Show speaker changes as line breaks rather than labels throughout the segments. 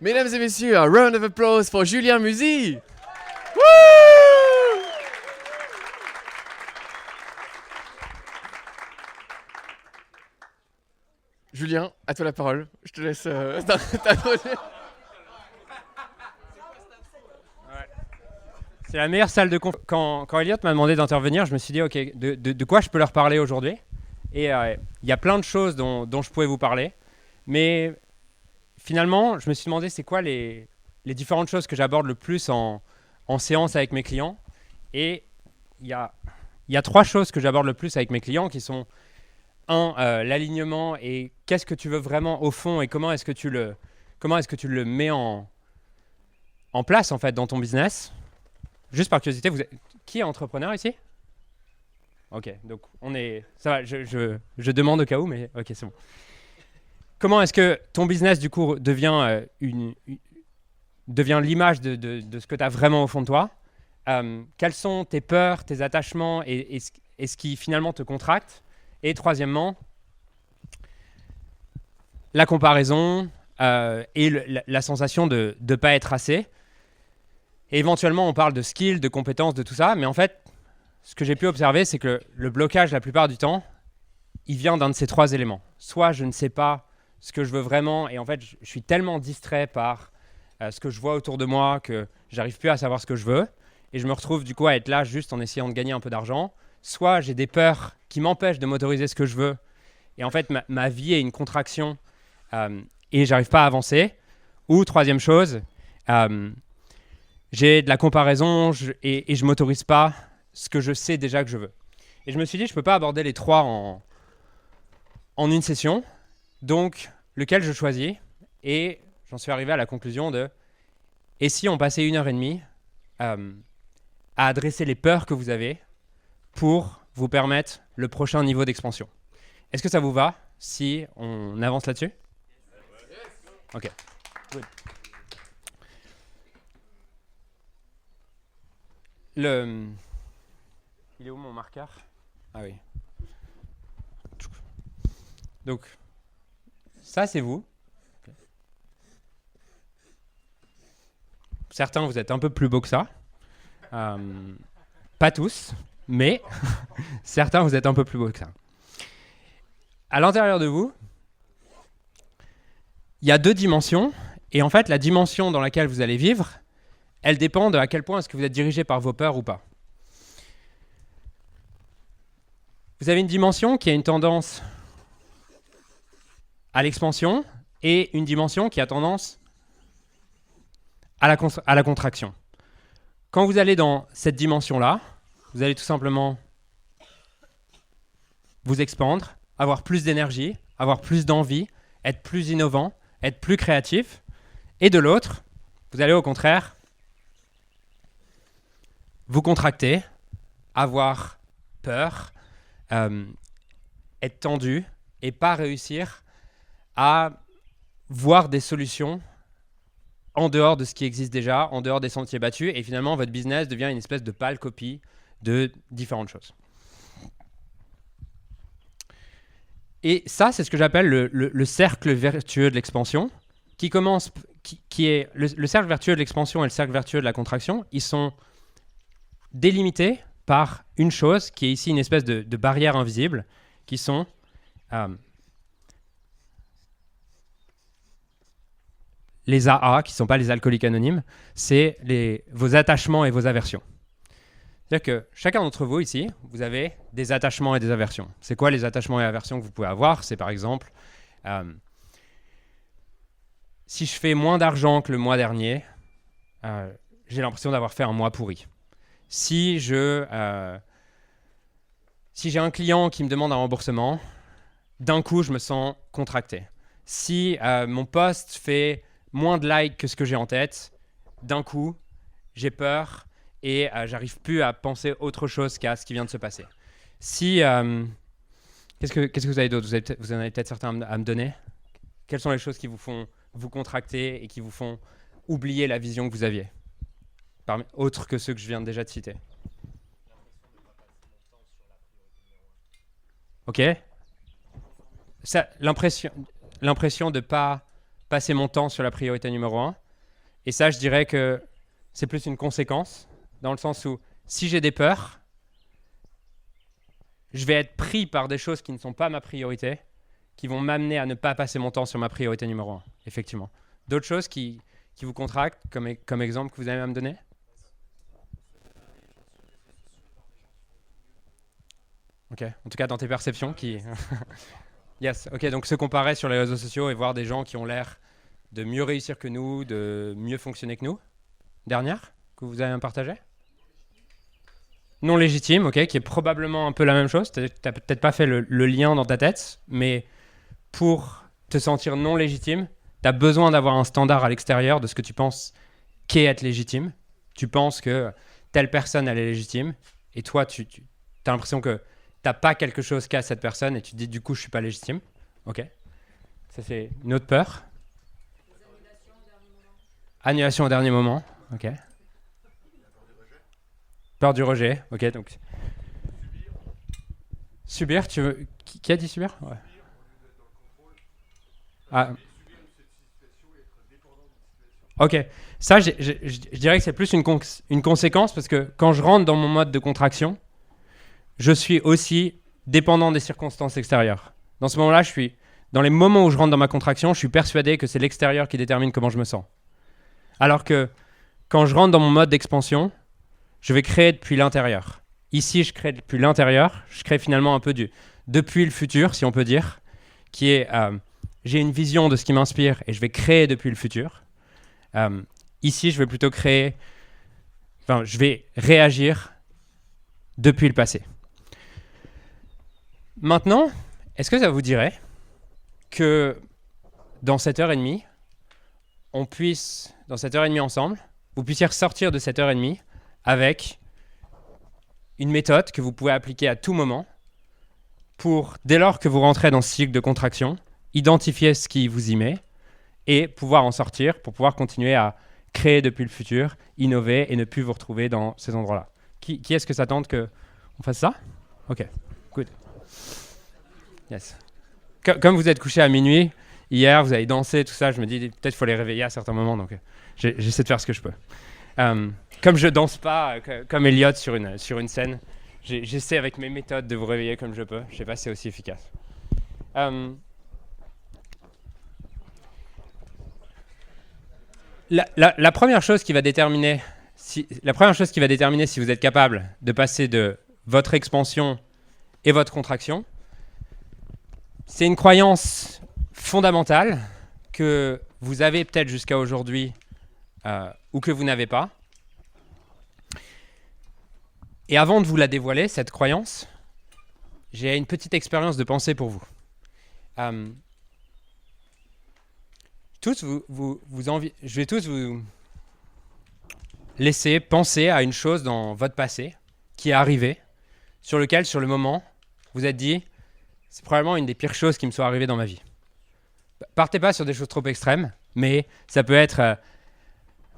Mesdames et messieurs, un round of applause pour Julien Musi. Julien, à toi la parole. Je te laisse t'introduire.
C'est la meilleure salle de conf. Quand Elliot m'a demandé d'intervenir, je me suis dit, ok, de quoi je peux leur parler aujourd'hui? Et il y a plein de choses dont je pouvais vous parler. Mais finalement, je me suis demandé, c'est quoi les différentes choses que j'aborde le plus en séance avec mes clients. Et il y a trois choses que j'aborde le plus avec mes clients qui sont, l'alignement et qu'est-ce que tu veux vraiment au fond et comment est-ce que tu le mets en place en fait dans ton business. Juste par curiosité, qui est entrepreneur ici? Ok, donc ça va, je demande au cas où, mais ok, c'est bon. Comment est-ce que ton business, du coup, devient l'image de ce que tu as vraiment au fond de toi? Quelles sont tes peurs, tes attachements et ce qui finalement te contracte? Et troisièmement, la comparaison et la sensation de ne pas être assez. Et éventuellement, on parle de skills, de compétences, de tout ça. Mais en fait, ce que j'ai pu observer, c'est que le blocage, la plupart du temps, il vient d'un de ces trois éléments. Soit je ne sais pas ce que je veux vraiment, et en fait, je suis tellement distrait par ce que je vois autour de moi que j'arrive plus à savoir ce que je veux. Et je me retrouve du coup à être là juste en essayant de gagner un peu d'argent. Soit j'ai des peurs qui m'empêchent de m'autoriser ce que je veux. Et en fait, ma vie est une contraction et j'arrive pas à avancer. Ou troisième chose, j'ai de la comparaison et je m'autorise pas ce que je sais déjà que je veux. Et je me suis dit, je peux pas aborder les trois en une session. Donc, lequel je choisis? Et j'en suis arrivé à la conclusion de, et si on passait 1h30 à adresser les peurs que vous avez pour vous permettre le prochain niveau d'expansion? Est-ce que ça vous va si on avance là-dessus? Ok. Good. Il est où mon marqueur? Ah oui. Donc, ça c'est vous. Certains, vous êtes un peu plus beaux que ça. Pas tous, mais certains, vous êtes un peu plus beaux que ça. À l'intérieur de vous, il y a deux dimensions. Et en fait, la dimension dans laquelle vous allez vivre, elle dépend de à quel point est-ce que vous êtes dirigé par vos peurs ou pas. Vous avez une dimension qui a une tendance à l'expansion et une dimension qui a tendance à la contraction. Quand vous allez dans cette dimension-là, vous allez tout simplement vous expandre, avoir plus d'énergie, avoir plus d'envie, être plus innovant, être plus créatif. Et de l'autre, vous allez au contraire vous contracter, avoir peur, être tendu et pas réussir à voir des solutions en dehors de ce qui existe déjà, en dehors des sentiers battus, et finalement votre business devient une espèce de pâle copie de différentes choses. Et ça, c'est ce que j'appelle le cercle vertueux de l'expansion, qui est le cercle vertueux de l'expansion et le cercle vertueux de la contraction. Ils sont délimités par une chose qui est ici une espèce de barrière invisible, qui sont les AA, qui ne sont pas les alcooliques anonymes, c'est vos attachements et vos aversions. C'est-à-dire que chacun d'entre vous ici, vous avez des attachements et des aversions. C'est quoi les attachements et aversions que vous pouvez avoir? C'est par exemple, si je fais moins d'argent que le mois dernier, j'ai l'impression d'avoir fait un mois pourri. Si j'ai un client qui me demande un remboursement, d'un coup, je me sens contracté. Si mon post fait moins de likes que ce que j'ai en tête, d'un coup, j'ai peur et j'arrive plus à penser autre chose qu'à ce qui vient de se passer. Qu'est-ce que vous avez d'autre? Vous en avez peut-être certains à me donner? Quelles sont les choses qui vous font vous contracter et qui vous font oublier la vision que vous aviez? Autre que ceux que je viens déjà de citer. Ok. L'impression de ne pas passer mon temps sur la priorité numéro 1. Et ça, je dirais que c'est plus une conséquence, dans le sens où si j'ai des peurs, je vais être pris par des choses qui ne sont pas ma priorité, qui vont m'amener à ne pas passer mon temps sur ma priorité numéro 1, effectivement. D'autres choses qui vous contractent, comme exemple que vous avez à me donner? Ok, en tout cas dans tes perceptions qui... Yes, ok, donc se comparer sur les réseaux sociaux et voir des gens qui ont l'air de mieux réussir que nous, de mieux fonctionner que nous. Dernière, que vous avez à me partager? Non légitime, ok, qui est probablement un peu la même chose. Tu n'as peut-être pas fait le lien dans ta tête, mais pour te sentir non légitime, tu as besoin d'avoir un standard à l'extérieur de ce que tu penses qu'est être légitime. Tu penses que telle personne, elle est légitime, et toi, tu as l'impression que tu n'as pas quelque chose qu'a cette personne, et tu te dis, du coup, je ne suis pas légitime. Ok. Ça, c'est une autre peur. Annulation au dernier moment. Ok. Peur du rejet. Ok, donc. Subir, tu veux. Qui a dit subir? Ouais. Ah. Ok. Ça, je dirais que c'est plus une conséquence parce que quand je rentre dans mon mode de contraction, je suis aussi dépendant des circonstances extérieures. Dans ce moment-là, dans les moments où je rentre dans ma contraction, je suis persuadé que c'est l'extérieur qui détermine comment je me sens. Alors que quand je rentre dans mon mode d'expansion, je vais créer depuis l'intérieur. Ici, je crée depuis l'intérieur. Je crée finalement un peu depuis le futur, si on peut dire, qui est j'ai une vision de ce qui m'inspire et je vais créer depuis le futur. Ici, je vais plutôt je vais réagir depuis le passé. Maintenant, est-ce que ça vous dirait que dans cette heure et demie, dans cette heure et demie ensemble, vous puissiez ressortir de cette heure et demie avec une méthode que vous pouvez appliquer à tout moment pour, dès lors que vous rentrez dans ce cycle de contraction, identifier ce qui vous y met et pouvoir en sortir pour pouvoir continuer à créer depuis le futur, innover et ne plus vous retrouver dans ces endroits-là. Qui est-ce que ça tente qu'on fasse ça? Ok, good. Yes. Comme vous êtes couché à minuit, hier, vous avez dansé, tout ça, je me dis peut-être qu'il faut les réveiller à certains moments, donc j'essaie de faire ce que je peux. Comme je danse pas comme Elliot sur une scène, j'essaie avec mes méthodes de vous réveiller comme je peux. Je sais pas si c'est aussi efficace. La première chose qui va déterminer si vous êtes capable de passer de votre expansion et votre contraction, c'est une croyance fondamentale que vous avez peut-être jusqu'à aujourd'hui ou que vous n'avez pas. Et avant de vous la dévoiler, cette croyance, j'ai une petite expérience de pensée pour vous. Je vais tous vous laisser penser à une chose dans votre passé qui est arrivée, sur lequel, sur le moment, vous êtes dit, c'est probablement une des pires choses qui me sont arrivées dans ma vie. Partez pas sur des choses trop extrêmes, mais ça peut être,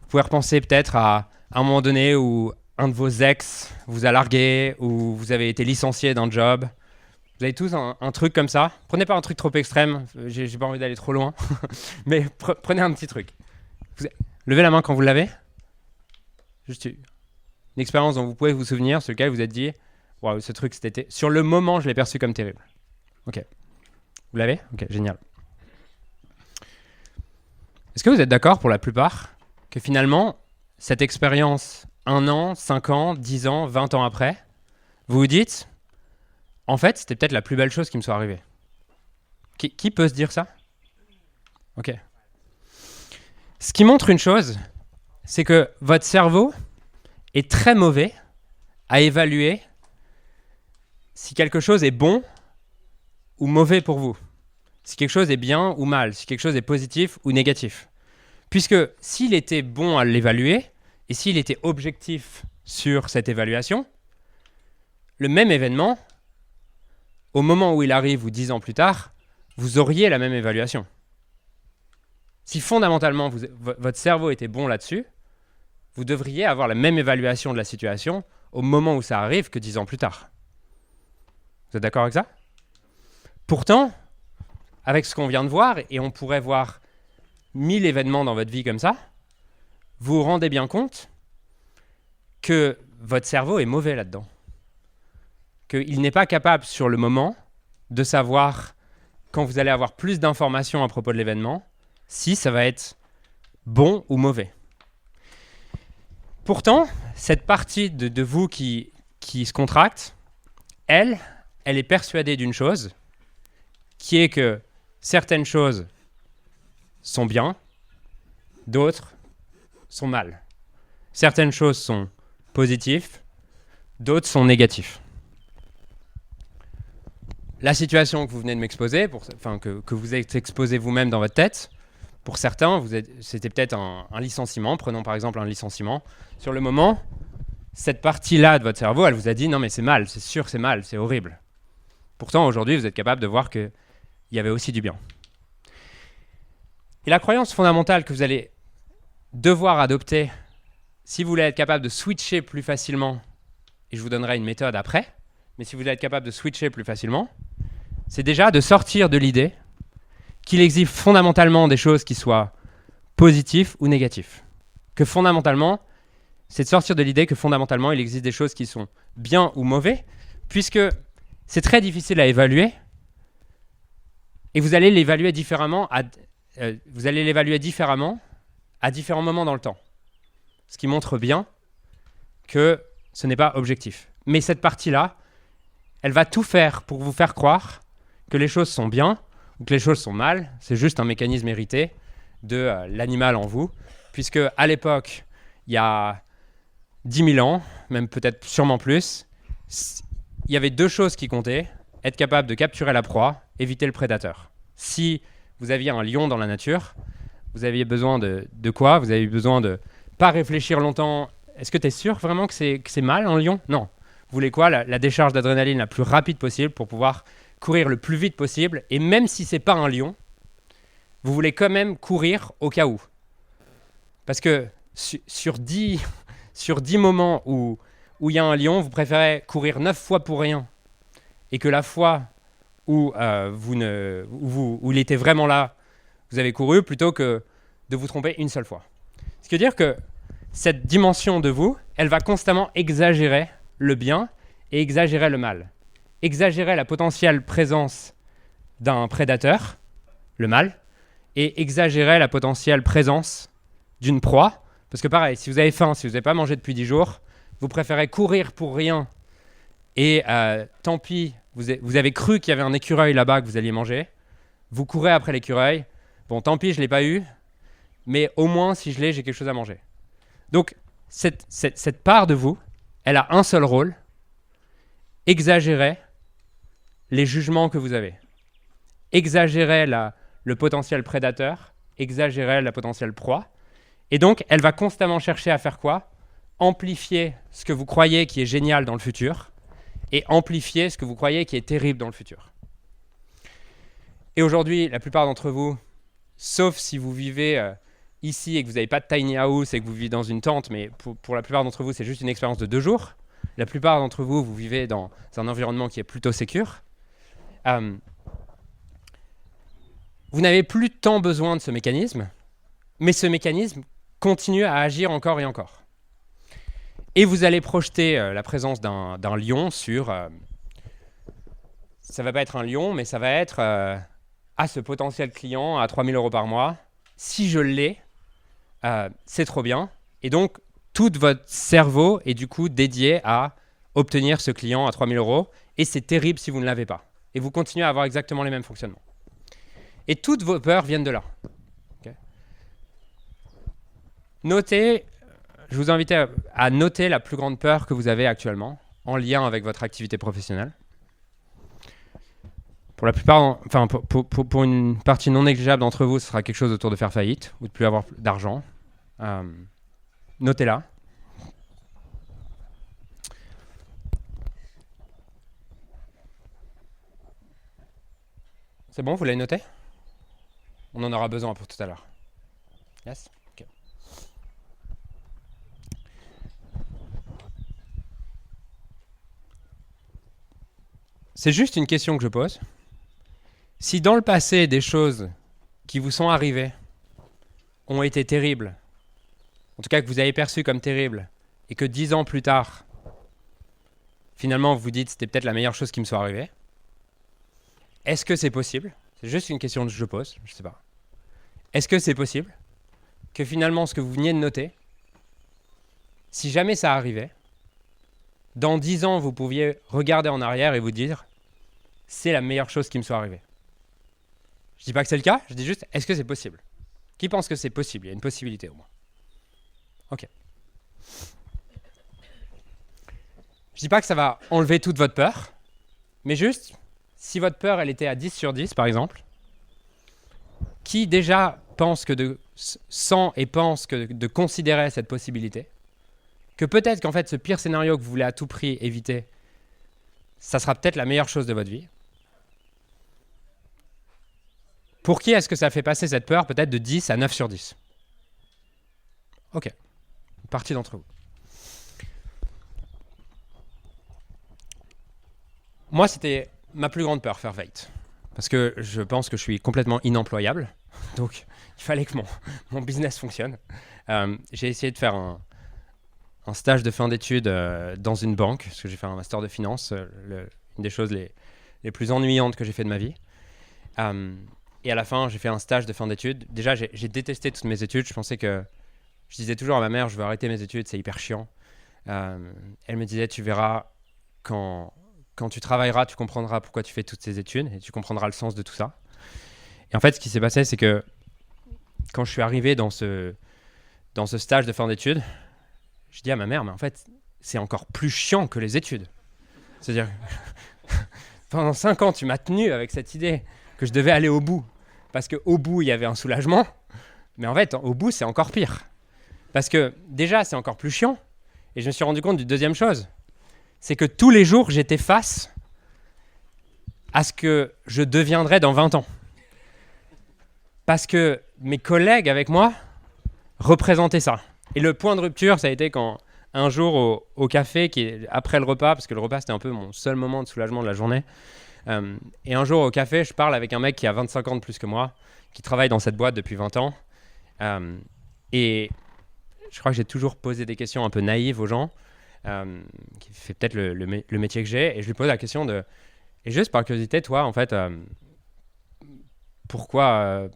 vous pouvez repenser peut-être à un moment donné où un de vos ex vous a largué, ou vous avez été licencié d'un job. Vous avez tous un truc comme ça. Prenez pas un truc trop extrême, j'ai pas envie d'aller trop loin, mais prenez un petit truc. Levez la main quand vous l'avez. Juste une expérience dont vous pouvez vous souvenir, sur lequel vous êtes dit, waouh, ce truc c'était... Sur le moment, je l'ai perçu comme terrible. Ok. Vous l'avez? Ok, génial. Est-ce que vous êtes d'accord pour la plupart que finalement, cette expérience, 1 an, 5 ans, 10 ans, 20 ans après, vous vous dites, en fait, c'était peut-être la plus belle chose qui me soit arrivée. Qui peut se dire ça? Ok. Ce qui montre une chose, c'est que votre cerveau est très mauvais à évaluer si quelque chose est bon ou mauvais pour vous. Si quelque chose est bien ou mal, si quelque chose est positif ou négatif. Puisque s'il était bon à l'évaluer, et s'il était objectif sur cette évaluation, le même événement, au moment où il arrive ou 10 ans plus tard, vous auriez la même évaluation. Si fondamentalement votre cerveau était bon là-dessus, vous devriez avoir la même évaluation de la situation au moment où ça arrive que 10 ans plus tard. Vous êtes d'accord avec ça? Pourtant, avec ce qu'on vient de voir, et on pourrait voir 1000 événements dans votre vie comme ça, vous vous rendez bien compte que votre cerveau est mauvais là-dedans. Qu'il n'est pas capable sur le moment de savoir, quand vous allez avoir plus d'informations à propos de l'événement, si ça va être bon ou mauvais. Pourtant, cette partie de vous qui se contracte, elle est persuadée d'une chose, qui est que certaines choses sont bien, d'autres sont mal. Certaines choses sont positives, d'autres sont négatives. La situation que vous venez de m'exposer, que vous êtes exposé vous-même dans votre tête, pour certains, c'était peut-être un licenciement. Prenons par exemple un licenciement. Sur le moment, cette partie-là de votre cerveau, elle vous a dit « Non mais c'est mal, c'est sûr c'est mal, c'est horrible ». Pourtant, aujourd'hui, vous êtes capable de voir qu'il y avait aussi du bien. Et la croyance fondamentale que vous allez devoir adopter, si vous voulez être capable de switcher plus facilement, et je vous donnerai une méthode après, mais si vous voulez être capable de switcher plus facilement, c'est déjà de sortir de l'idée qu'il existe fondamentalement des choses qui soient positives ou négatives. Que fondamentalement, c'est de sortir de l'idée que fondamentalement, il existe des choses qui sont bien ou mauvais, puisque c'est très difficile à évaluer, et vous allez l'évaluer différemment à différents moments dans le temps. Ce qui montre bien que ce n'est pas objectif. Mais cette partie-là, elle va tout faire pour vous faire croire que les choses sont bien ou que les choses sont mal. C'est juste un mécanisme hérité de l'animal en vous, puisque à l'époque, il y a 10 000 ans, même peut-être sûrement plus, il y avait deux choses qui comptaient, être capable de capturer la proie, éviter le prédateur. Si vous aviez un lion dans la nature, vous aviez besoin de quoi? Vous avez besoin de pas réfléchir longtemps. Est-ce que tu es sûr vraiment que c'est mal un lion? Non. Vous voulez quoi? La décharge d'adrénaline la plus rapide possible pour pouvoir courir le plus vite possible. Et même si c'est pas un lion, vous voulez quand même courir au cas où. Parce que sur 10 moments où il y a un lion, vous préférez courir 9 fois pour rien et que la fois où il était vraiment là, vous avez couru plutôt que de vous tromper une seule fois. Ce qui veut dire que cette dimension de vous, elle va constamment exagérer le bien et exagérer le mal. Exagérer la potentielle présence d'un prédateur, le mal, et exagérer la potentielle présence d'une proie. Parce que pareil, si vous avez faim, si vous n'avez pas mangé depuis 10 jours, vous préférez courir pour rien et tant pis, vous avez cru qu'il y avait un écureuil là-bas que vous alliez manger, vous courez après l'écureuil, bon tant pis je ne l'ai pas eu, mais au moins si je l'ai, j'ai quelque chose à manger. Donc cette part de vous, elle a un seul rôle, exagérer les jugements que vous avez. Exagérer le potentiel prédateur, exagérer la potentielle proie. Et donc, elle va constamment chercher à faire quoi? Amplifier ce que vous croyez qui est génial dans le futur et amplifier ce que vous croyez qui est terrible dans le futur. Et aujourd'hui, la plupart d'entre vous, sauf si vous vivez ici et que vous n'avez pas de tiny house et que vous vivez dans une tente, mais pour la plupart d'entre vous, c'est juste une expérience de 2 jours. La plupart d'entre vous, vous vivez dans un environnement qui est plutôt sécure. Vous n'avez plus tant besoin de ce mécanisme, mais ce mécanisme continue à agir encore et encore. Et vous allez projeter la présence d'un lion sur... ça ne va pas être un lion, mais ça va être à ce potentiel client à 3 000 € par mois. Si je l'ai, c'est trop bien. Et donc, tout votre cerveau est du coup dédié à obtenir ce client à 3 000 €. Et c'est terrible si vous ne l'avez pas. Et vous continuez à avoir exactement les mêmes fonctionnements. Et toutes vos peurs viennent de là. Okay. Notez, je vous invite à noter la plus grande peur que vous avez actuellement en lien avec votre activité professionnelle. Pour la plupart, enfin pour une partie non négligeable d'entre vous, ce sera quelque chose autour de faire faillite ou de plus avoir d'argent. Notez-la. C'est bon, vous l'avez noté? On en aura besoin pour tout à l'heure. Yes? Okay. C'est juste une question que je pose. Si dans le passé, des choses qui vous sont arrivées ont été terribles, en tout cas que vous avez perçus comme terribles, et que 10 ans plus tard, finalement vous vous dites c'était peut-être la meilleure chose qui me soit arrivée, est-ce que c'est possible? C'est juste une question que je pose, je sais pas. Est-ce que c'est possible que finalement ce que vous veniez de noter, si jamais ça arrivait, dans 10 ans vous pouviez regarder en arrière et vous dire c'est la meilleure chose qui me soit arrivée? Je dis pas que c'est le cas, je dis juste est-ce que c'est possible? Qui pense que c'est possible? Il y a une possibilité au moins. Ok. Je dis pas que ça va enlever toute votre peur, mais juste, si votre peur elle était à 10 sur 10 par exemple, qui déjà pense que sent et pense que de considérer cette possibilité, que peut-être qu'en fait ce pire scénario que vous voulez à tout prix éviter, ça sera peut-être la meilleure chose de votre vie. Pour qui est-ce que ça fait passer cette peur peut-être de 10 à 9 sur 10? Ok, une partie d'entre vous. Moi, c'était ma plus grande peur, faire faillite. Parce que je pense que je suis complètement inemployable. Donc, il fallait que mon business fonctionne. J'ai essayé de faire un stage de fin d'études dans une banque, parce que j'ai fait un master de finance, une des choses les plus ennuyantes que j'ai fait de ma vie. Et à la fin, j'ai fait un stage de fin d'études. Déjà, j'ai détesté toutes mes études. Je pensais que... Je disais toujours à ma mère, je veux arrêter mes études, c'est hyper chiant. Elle me disait, tu verras, quand tu travailleras, tu comprendras pourquoi tu fais toutes ces études et tu comprendras le sens de tout ça. Et en fait, ce qui s'est passé, c'est que quand je suis arrivé dans ce stage de fin d'études, je dis à ma mère, mais en fait, c'est encore plus chiant que les études. C'est-à-dire, pendant 5 ans, tu m'as tenu avec cette idée que je devais aller au bout. Parce qu'au bout, il y avait un soulagement. Mais en fait, au bout, c'est encore pire. Parce que déjà, c'est encore plus chiant. Et je me suis rendu compte d'une deuxième chose. C'est que tous les jours, j'étais face à ce que je deviendrais dans 20 ans. Parce que mes collègues avec moi représentaient ça. Et le point de rupture, ça a été quand un jour au café, après le repas, parce que le repas, c'était un peu mon seul moment de soulagement de la journée. Et un jour au café, je parle avec un mec qui a 25 ans de plus que moi, qui travaille dans cette boîte depuis 20 ans. Et je crois que j'ai toujours posé des questions un peu naïves aux gens, qui fait peut-être le métier que j'ai. Et je lui pose la question de... Et juste par curiosité, toi, en fait, pourquoi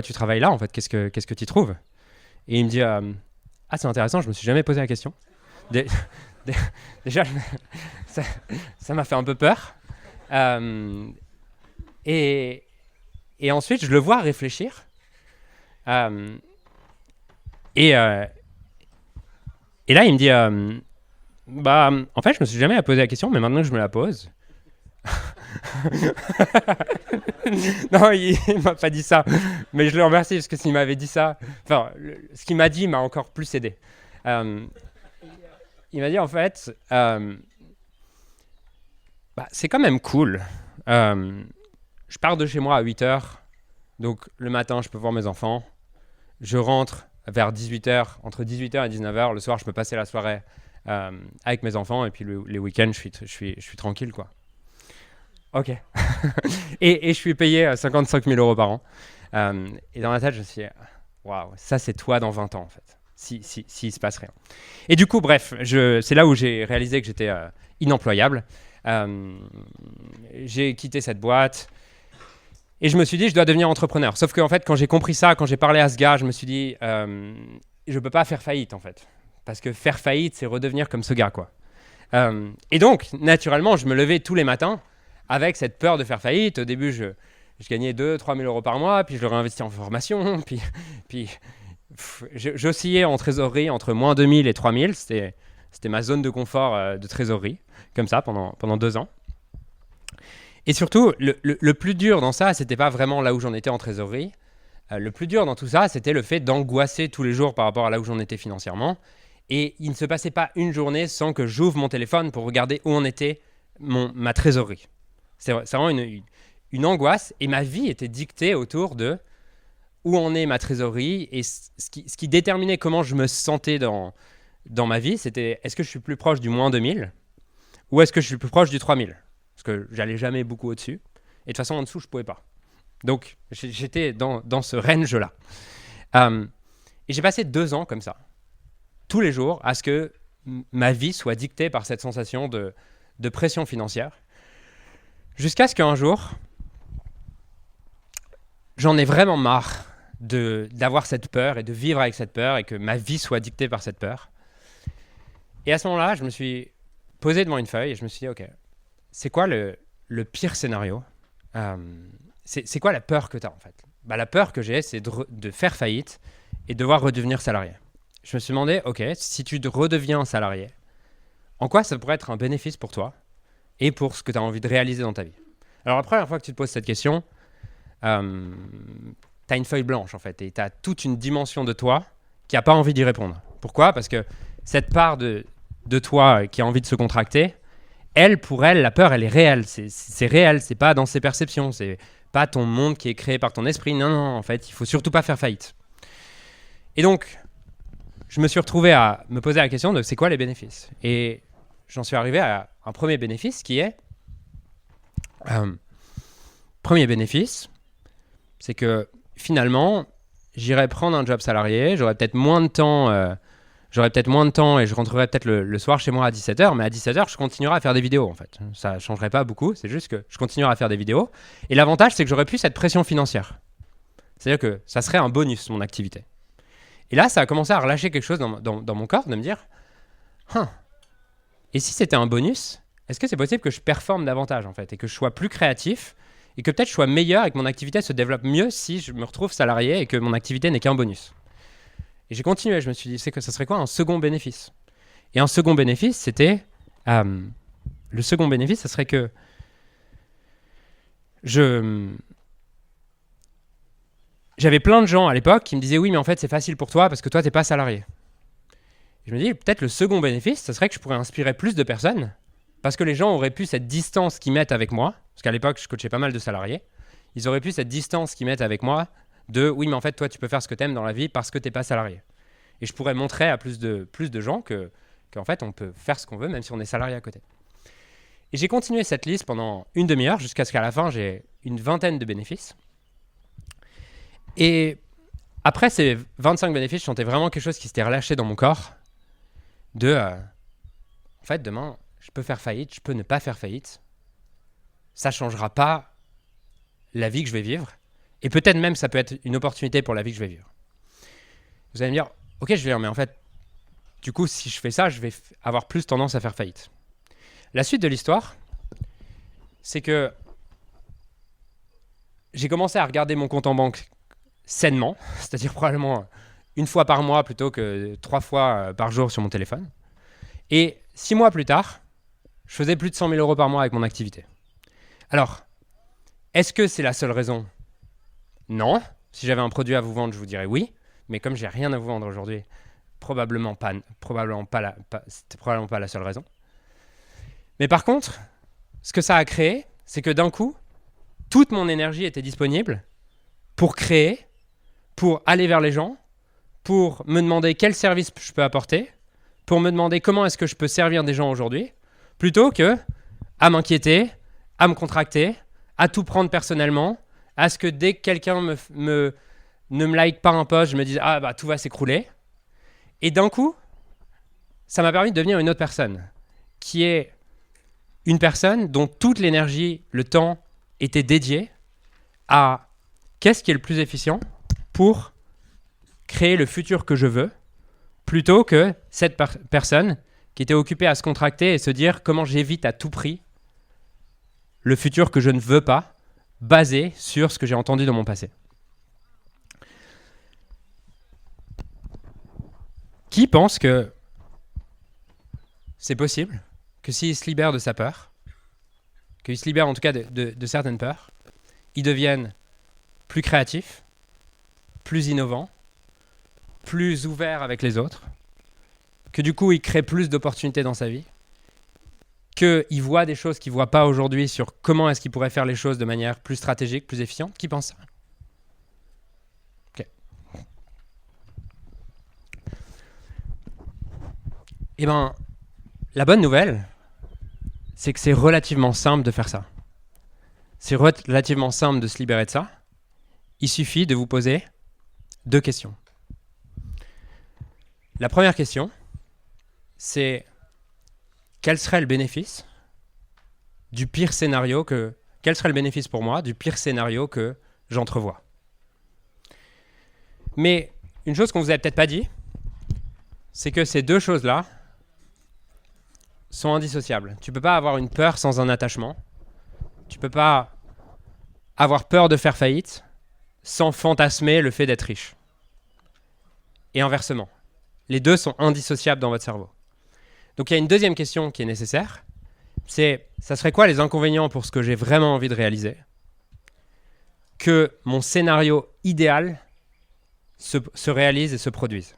tu travailles là, en fait? Qu'est-ce que tu y trouves? Et il me dit, ah, c'est intéressant, je me suis jamais posé la question. Déjà, ça m'a fait un peu peur. Et ensuite, je le vois réfléchir. Et là, il me dit, en fait, je me suis jamais posé la question, mais maintenant que je me la pose... Non, il m'a pas dit ça, mais je le remercie parce que s'il m'avait dit ça, enfin, ce qu'il m'a dit m'a encore plus aidé. Il m'a dit en fait, c'est quand même cool. Je pars de chez moi à 8h, donc le matin je peux voir mes enfants. Je rentre vers 18h, entre 18h et 19h. Le soir, je peux passer la soirée avec mes enfants et puis les week-ends, je suis tranquille, quoi. Ok. et je suis payé 55 000 euros par an. Et dans ma tête, je me suis dit, waouh, ça c'est toi dans 20 ans en fait, s'il se passe rien. Et du coup, bref, c'est là où j'ai réalisé que j'étais inemployable. J'ai quitté cette boîte et je me suis dit, je dois devenir entrepreneur. Sauf qu'en fait, quand j'ai compris ça, quand j'ai parlé à ce gars, je me suis dit, je peux pas faire faillite en fait. Parce que faire faillite, c'est redevenir comme ce gars, quoi. Et donc, naturellement, je me levais tous les matins avec cette peur de faire faillite. Au début, je gagnais 2-3 000 euros par mois, puis je le réinvestis en formation, puis j'oscillais en trésorerie entre moins 2 000 et 3 000. C'était ma zone de confort de trésorerie, comme ça, pendant 2 ans. Et surtout, le plus dur dans ça, c'était pas vraiment là où j'en étais en trésorerie. Le plus dur dans tout ça, c'était le fait d'angoisser tous les jours par rapport à là où j'en étais financièrement. Et il ne se passait pas une journée sans que j'ouvre mon téléphone pour regarder où en était ma trésorerie. C'est vraiment une angoisse. Et ma vie était dictée autour de où en est ma trésorerie. Et ce qui déterminait comment je me sentais dans ma vie, c'était est-ce que je suis plus proche du moins 2000 ou est-ce que je suis plus proche du 3000? Parce que j'allais jamais beaucoup au-dessus. Et de toute façon, en dessous, je pouvais pas. Donc, j'étais dans ce range-là. Et j'ai passé 2 ans comme ça, tous les jours, à ce que ma vie soit dictée par cette sensation de pression financière. Jusqu'à ce qu'un jour, j'en ai vraiment marre d'avoir cette peur et de vivre avec cette peur et que ma vie soit dictée par cette peur. Et à ce moment-là, je me suis posé devant une feuille et je me suis dit, ok, c'est quoi le pire scénario c'est quoi la peur que tu as en fait? La peur que j'ai, c'est de faire faillite et devoir redevenir salarié. Je me suis demandé, ok, si tu redeviens salarié, en quoi ça pourrait être un bénéfice pour toi et pour ce que tu as envie de réaliser dans ta vie? Alors la première fois que tu te poses cette question, tu as une feuille blanche en fait et tu as toute une dimension de toi qui n'a pas envie d'y répondre. Pourquoi? Parce que cette part de toi qui a envie de se contracter, pour elle, la peur, elle est réelle. C'est réel, c'est pas dans ses perceptions, c'est pas ton monde qui est créé par ton esprit. Non, en fait, il faut surtout pas faire faillite. Et donc, je me suis retrouvé à me poser la question de c'est quoi les bénéfices? Et j'en suis arrivé à un premier bénéfice qui est... premier bénéfice, c'est que finalement, j'irai prendre un job salarié, j'aurai peut-être moins de temps et je rentrerai peut-être le soir chez moi à 17h, mais à 17h, je continuerai à faire des vidéos en fait. Ça ne changerait pas beaucoup, c'est juste que je continuerai à faire des vidéos. Et l'avantage, c'est que j'aurai plus cette pression financière. C'est-à-dire que ça serait un bonus, mon activité. Et là, ça a commencé à relâcher quelque chose dans mon corps, de me dire, et si c'était un bonus, est-ce que c'est possible que je performe davantage en fait, et que je sois plus créatif, et que peut-être je sois meilleur et que mon activité se développe mieux si je me retrouve salarié et que mon activité n'est qu'un bonus? Et j'ai continué, je me suis dit, ça serait quoi un second bénéfice? Et un second bénéfice, c'était... le second bénéfice, ça serait que j'avais plein de gens à l'époque qui me disaient, oui, mais en fait, c'est facile pour toi parce que toi, t'es pas salarié. Et je me dis, peut-être le second bénéfice, ça serait que je pourrais inspirer plus de personnes parce que les gens auraient pu cette distance qu'ils mettent avec moi, parce qu'à l'époque, je coachais pas mal de salariés, ils auraient pu cette distance qu'ils mettent avec moi de oui, mais en fait, toi, tu peux faire ce que tu aimes dans la vie parce que tu n'es pas salarié. Et je pourrais montrer à plus de gens qu'en fait, on peut faire ce qu'on veut, même si on est salarié à côté. Et j'ai continué cette liste pendant une demi-heure jusqu'à ce qu'à la fin, j'ai une vingtaine de bénéfices. Et après ces 25 bénéfices, je sentais vraiment quelque chose qui s'était relâché dans mon corps en fait, demain, je peux faire faillite, je peux ne pas faire faillite. Ça ne changera pas la vie que je vais vivre. Et peut-être même, ça peut être une opportunité pour la vie que je vais vivre. Vous allez me dire, ok, je vais dire, mais en fait, du coup, si je fais ça, je vais avoir plus tendance à faire faillite. La suite de l'histoire, c'est que j'ai commencé à regarder mon compte en banque sainement, c'est-à-dire probablement une fois par mois plutôt que 3 fois par jour sur mon téléphone. Et 6 mois plus tard, je faisais plus de 100 000 euros par mois avec mon activité. Alors, est-ce que c'est la seule raison? Non. Si j'avais un produit à vous vendre, je vous dirais oui. Mais comme j'ai rien à vous vendre aujourd'hui, probablement pas la seule raison. Mais par contre, ce que ça a créé, c'est que d'un coup, toute mon énergie était disponible pour créer, pour aller vers les gens, pour me demander quel service je peux apporter, pour me demander comment est-ce que je peux servir des gens aujourd'hui, plutôt que à m'inquiéter, à me contracter, à tout prendre personnellement, à ce que dès que quelqu'un ne me like pas un post, je me dise « Ah, bah tout va s'écrouler ». Et d'un coup, ça m'a permis de devenir une autre personne, qui est une personne dont toute l'énergie, le temps était dédié à qu'est-ce qui est le plus efficient pour créer le futur que je veux, plutôt que cette personne qui était occupée à se contracter et se dire comment j'évite à tout prix le futur que je ne veux pas, basé sur ce que j'ai entendu dans mon passé. Qui pense que c'est possible que s'il se libère de sa peur, qu'il se libère en tout cas de certaines peurs, il devienne plus créatif, plus innovant, plus ouvert avec les autres, que du coup il crée plus d'opportunités dans sa vie, qu'il voit des choses qu'il ne voit pas aujourd'hui sur comment est-ce qu'il pourrait faire les choses de manière plus stratégique, plus efficiente? Qui pense ça? Ok. Eh bien, la bonne nouvelle, c'est que c'est relativement simple de faire ça. C'est relativement simple de se libérer de ça. Il suffit de vous poser 2 questions. La première question, c'est quel serait le bénéfice du pire scénario quel serait le bénéfice pour moi du pire scénario que j'entrevois. Mais une chose qu'on vous avait peut-être pas dit, c'est que ces deux choses-là sont indissociables. Tu peux pas avoir une peur sans un attachement. Tu peux pas avoir peur de faire faillite sans fantasmer le fait d'être riche. Et inversement. Les deux sont indissociables dans votre cerveau. Donc il y a une deuxième question qui est nécessaire. C'est, ça serait quoi les inconvénients pour ce que j'ai vraiment envie de réaliser? Que mon scénario idéal se réalise et se produise.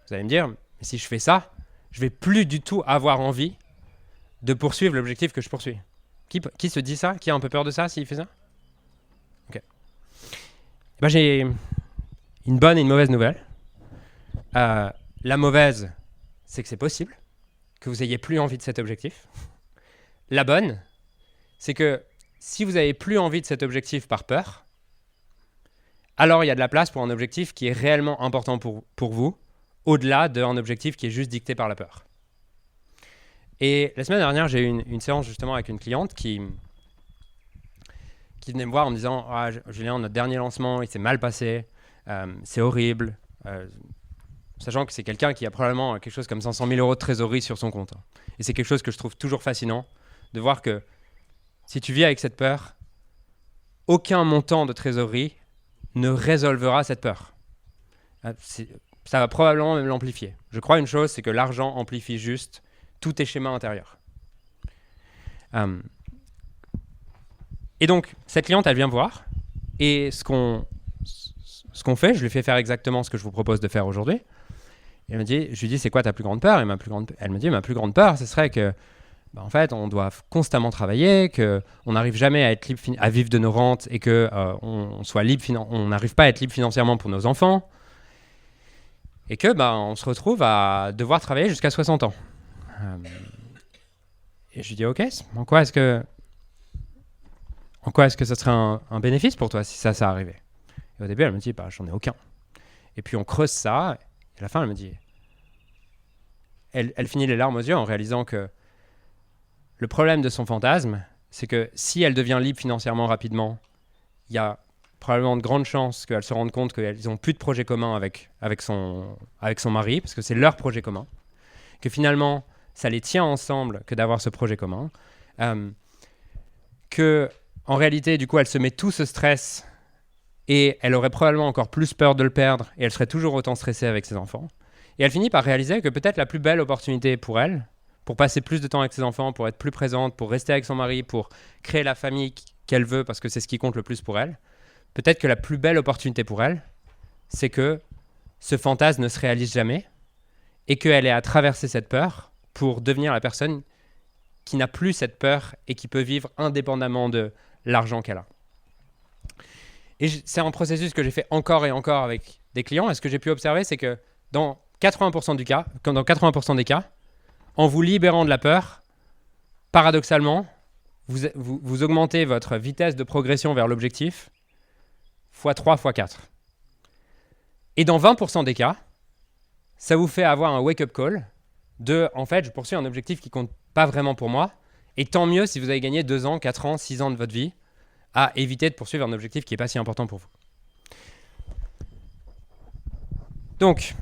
Vous allez me dire, mais si je fais ça, je vais plus du tout avoir envie de poursuivre l'objectif que je poursuis. Qui se dit ça? Qui a un peu peur de ça s'il fait ça? Ok. Ben, j'ai une bonne et une mauvaise nouvelle. La mauvaise, c'est que c'est possible que vous ayez plus envie de cet objectif. La bonne, c'est que si vous avez plus envie de cet objectif par peur, alors il y a de la place pour un objectif qui est réellement important pour vous, au-delà d'un objectif qui est juste dicté par la peur. Et la semaine dernière, j'ai eu une séance justement avec une cliente qui venait me voir en me disant « Ah, Julien, notre dernier lancement, il s'est mal passé, c'est horrible. » Sachant que c'est quelqu'un qui a probablement quelque chose comme 500 000 € de trésorerie sur son compte. Et c'est quelque chose que je trouve toujours fascinant, de voir que si tu vis avec cette peur, aucun montant de trésorerie ne résolvera cette peur. Ça va probablement même l'amplifier. Je crois une chose, c'est que l'argent amplifie juste tous tes schémas intérieurs. Et donc, cette cliente, elle vient me voir, et ce qu'on fait, je lui fais faire exactement ce que je vous propose de faire aujourd'hui. Je lui dis, c'est quoi ta plus grande peur? Elle me dit, ma plus grande peur, ce serait que, en fait, on doit constamment travailler, qu'on n'arrive jamais à être libre, à vivre de nos rentes et qu'on soit libre, on n'arrive pas à être libre financièrement pour nos enfants, et que, on se retrouve à devoir travailler jusqu'à 60 ans. Et je lui dis, ok, en quoi est-ce que ça serait un bénéfice pour toi si ça arrivait? Et au début, elle me dit, j'en ai aucun. Et puis on creuse ça, et à la fin, elle me dit, elle finit les larmes aux yeux en réalisant que le problème de son fantasme, c'est que si elle devient libre financièrement rapidement, il y a probablement de grandes chances qu'elle se rende compte qu'ils n'ont plus de projet commun avec son mari, parce que c'est leur projet commun, que finalement, ça les tient ensemble que d'avoir ce projet commun, que en réalité, du coup, elle se met tout ce stress et elle aurait probablement encore plus peur de le perdre et elle serait toujours autant stressée avec ses enfants. Et elle finit par réaliser que peut-être la plus belle opportunité pour elle, pour passer plus de temps avec ses enfants, pour être plus présente, pour rester avec son mari, pour créer la famille qu'elle veut parce que c'est ce qui compte le plus pour elle, peut-être que la plus belle opportunité pour elle, c'est que ce fantasme ne se réalise jamais et qu'elle ait à traverser cette peur pour devenir la personne qui n'a plus cette peur et qui peut vivre indépendamment de l'argent qu'elle a. Et c'est un processus que j'ai fait encore et encore avec des clients. Et ce que j'ai pu observer, c'est que dans 80% des cas, en vous libérant de la peur, paradoxalement, vous augmentez votre vitesse de progression vers l'objectif x3, x4. Et dans 20% des cas, ça vous fait avoir un wake-up call de « en fait, je poursuis un objectif qui ne compte pas vraiment pour moi ». Et tant mieux si vous avez gagné 2 ans, 4 ans, 6 ans de votre vie à éviter de poursuivre un objectif qui n'est pas si important pour vous. Donc,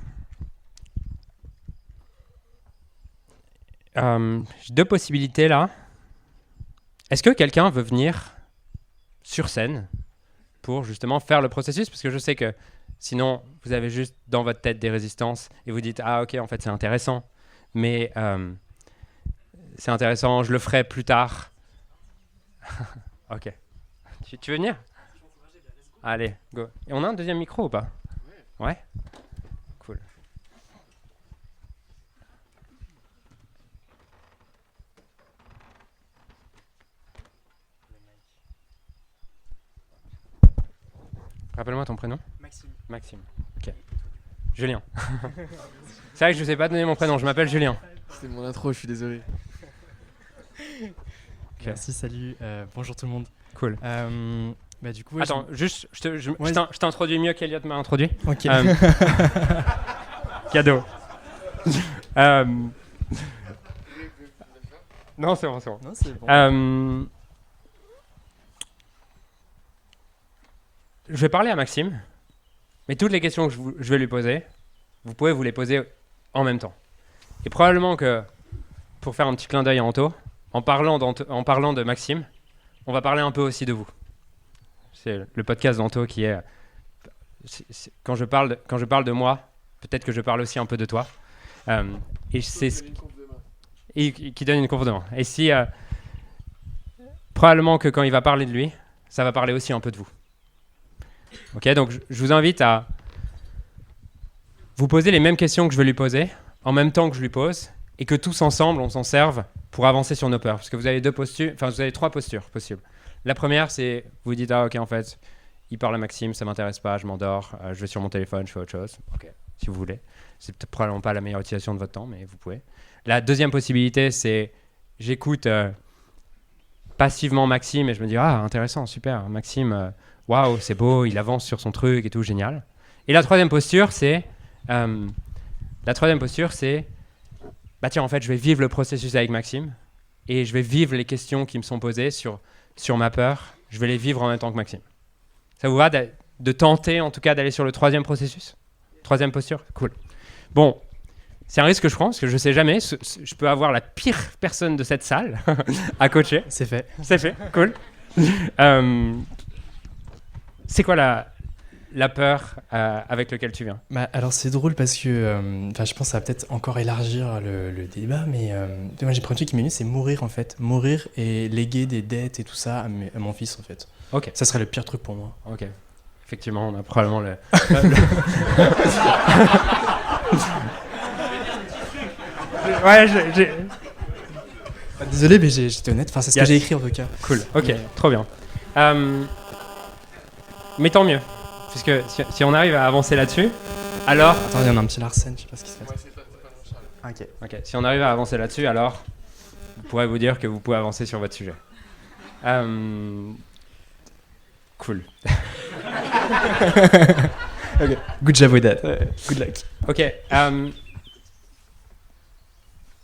j'ai 2 possibilités là. Est-ce que quelqu'un veut venir sur scène pour justement faire le processus? Parce que je sais que sinon, vous avez juste dans votre tête des résistances et vous dites « Ah ok, en fait c'est intéressant, mais c'est intéressant, je le ferai plus tard. » Ok. Tu veux venir? Allez, go. Et on a un deuxième micro ou pas? Ouais. Cool. Rappelle-moi ton prénom. Maxime. Ok. Julien. C'est vrai que je ne sais pas donner mon prénom, je m'appelle Julien.
C'était mon intro, je suis désolé.
Okay. Merci, salut, bonjour tout le monde.
Cool.
Bah du coup, ouais,
Attends, juste, je
Ouais.
t'introduis mieux qu'Eliott m'a introduit.
Ok.
Cadeau. Non, c'est bon, c'est bon.
Non, c'est bon.
Je vais parler à Maxime, mais toutes les questions que je vais lui poser, vous pouvez vous les poser en même temps. Et probablement que, pour faire un petit clin d'œil à Anto, en parlant de Maxime, on va parler un peu aussi de vous. C'est le podcast d'Anto qui est... quand je parle de moi, peut-être que je parle aussi un peu de toi. Et c'est qui donne une conf de main. Et si... probablement que quand il va parler de lui, ça va parler aussi un peu de vous. Ok, donc je vous invite à vous poser les mêmes questions que je vais lui poser, en même temps que je lui pose, et que tous ensemble, on s'en serve pour avancer sur nos peurs. Parce que vous avez vous avez 3 postures possibles. La première, c'est vous dites, ah ok, en fait, il parle à Maxime, ça m'intéresse pas, je m'endors, je vais sur mon téléphone, je fais autre chose. Ok, si vous voulez. C'est peut-être probablement pas la meilleure utilisation de votre temps, mais vous pouvez. La deuxième possibilité, c'est j'écoute passivement Maxime et je me dis, ah intéressant, super, Maxime, waouh, c'est beau, il avance sur son truc et tout, génial. Et la troisième posture, c'est bah tiens, en fait, je vais vivre le processus avec Maxime et je vais vivre les questions qui me sont posées sur ma peur. Je vais les vivre en même temps que Maxime. Ça vous va de tenter, en tout cas, d'aller sur le troisième processus? Troisième posture? Cool. Bon, c'est un risque que je prends parce que je sais jamais. Je peux avoir la pire personne de cette salle à coacher.
C'est fait.
C'est fait, cool. C'est quoi la peur avec laquelle tu viens?
Bah, alors c'est drôle parce que je pense que ça va peut-être encore élargir le débat, mais moi j'ai pris un truc qui m'est venu, c'est mourir en fait. Mourir et léguer des dettes et tout ça à mon fils en fait.
Ok.
Ça serait le pire truc pour moi.
Ok. Effectivement, on a probablement le... Ouais,
Désolé, mais j'étais honnête, enfin c'est ce que j'ai écrit en tout cas.
Cool, ok, trop bien. Mais tant mieux, puisque si on arrive à avancer là-dessus, alors...
Attends, il y en a un petit Larsen, je sais pas ce qui se passe. Ok.
Si on arrive à avancer là-dessus, alors je pourrais vous dire que vous pouvez avancer sur votre sujet. Cool.
Ok. Good job with that. Good luck.
Ok.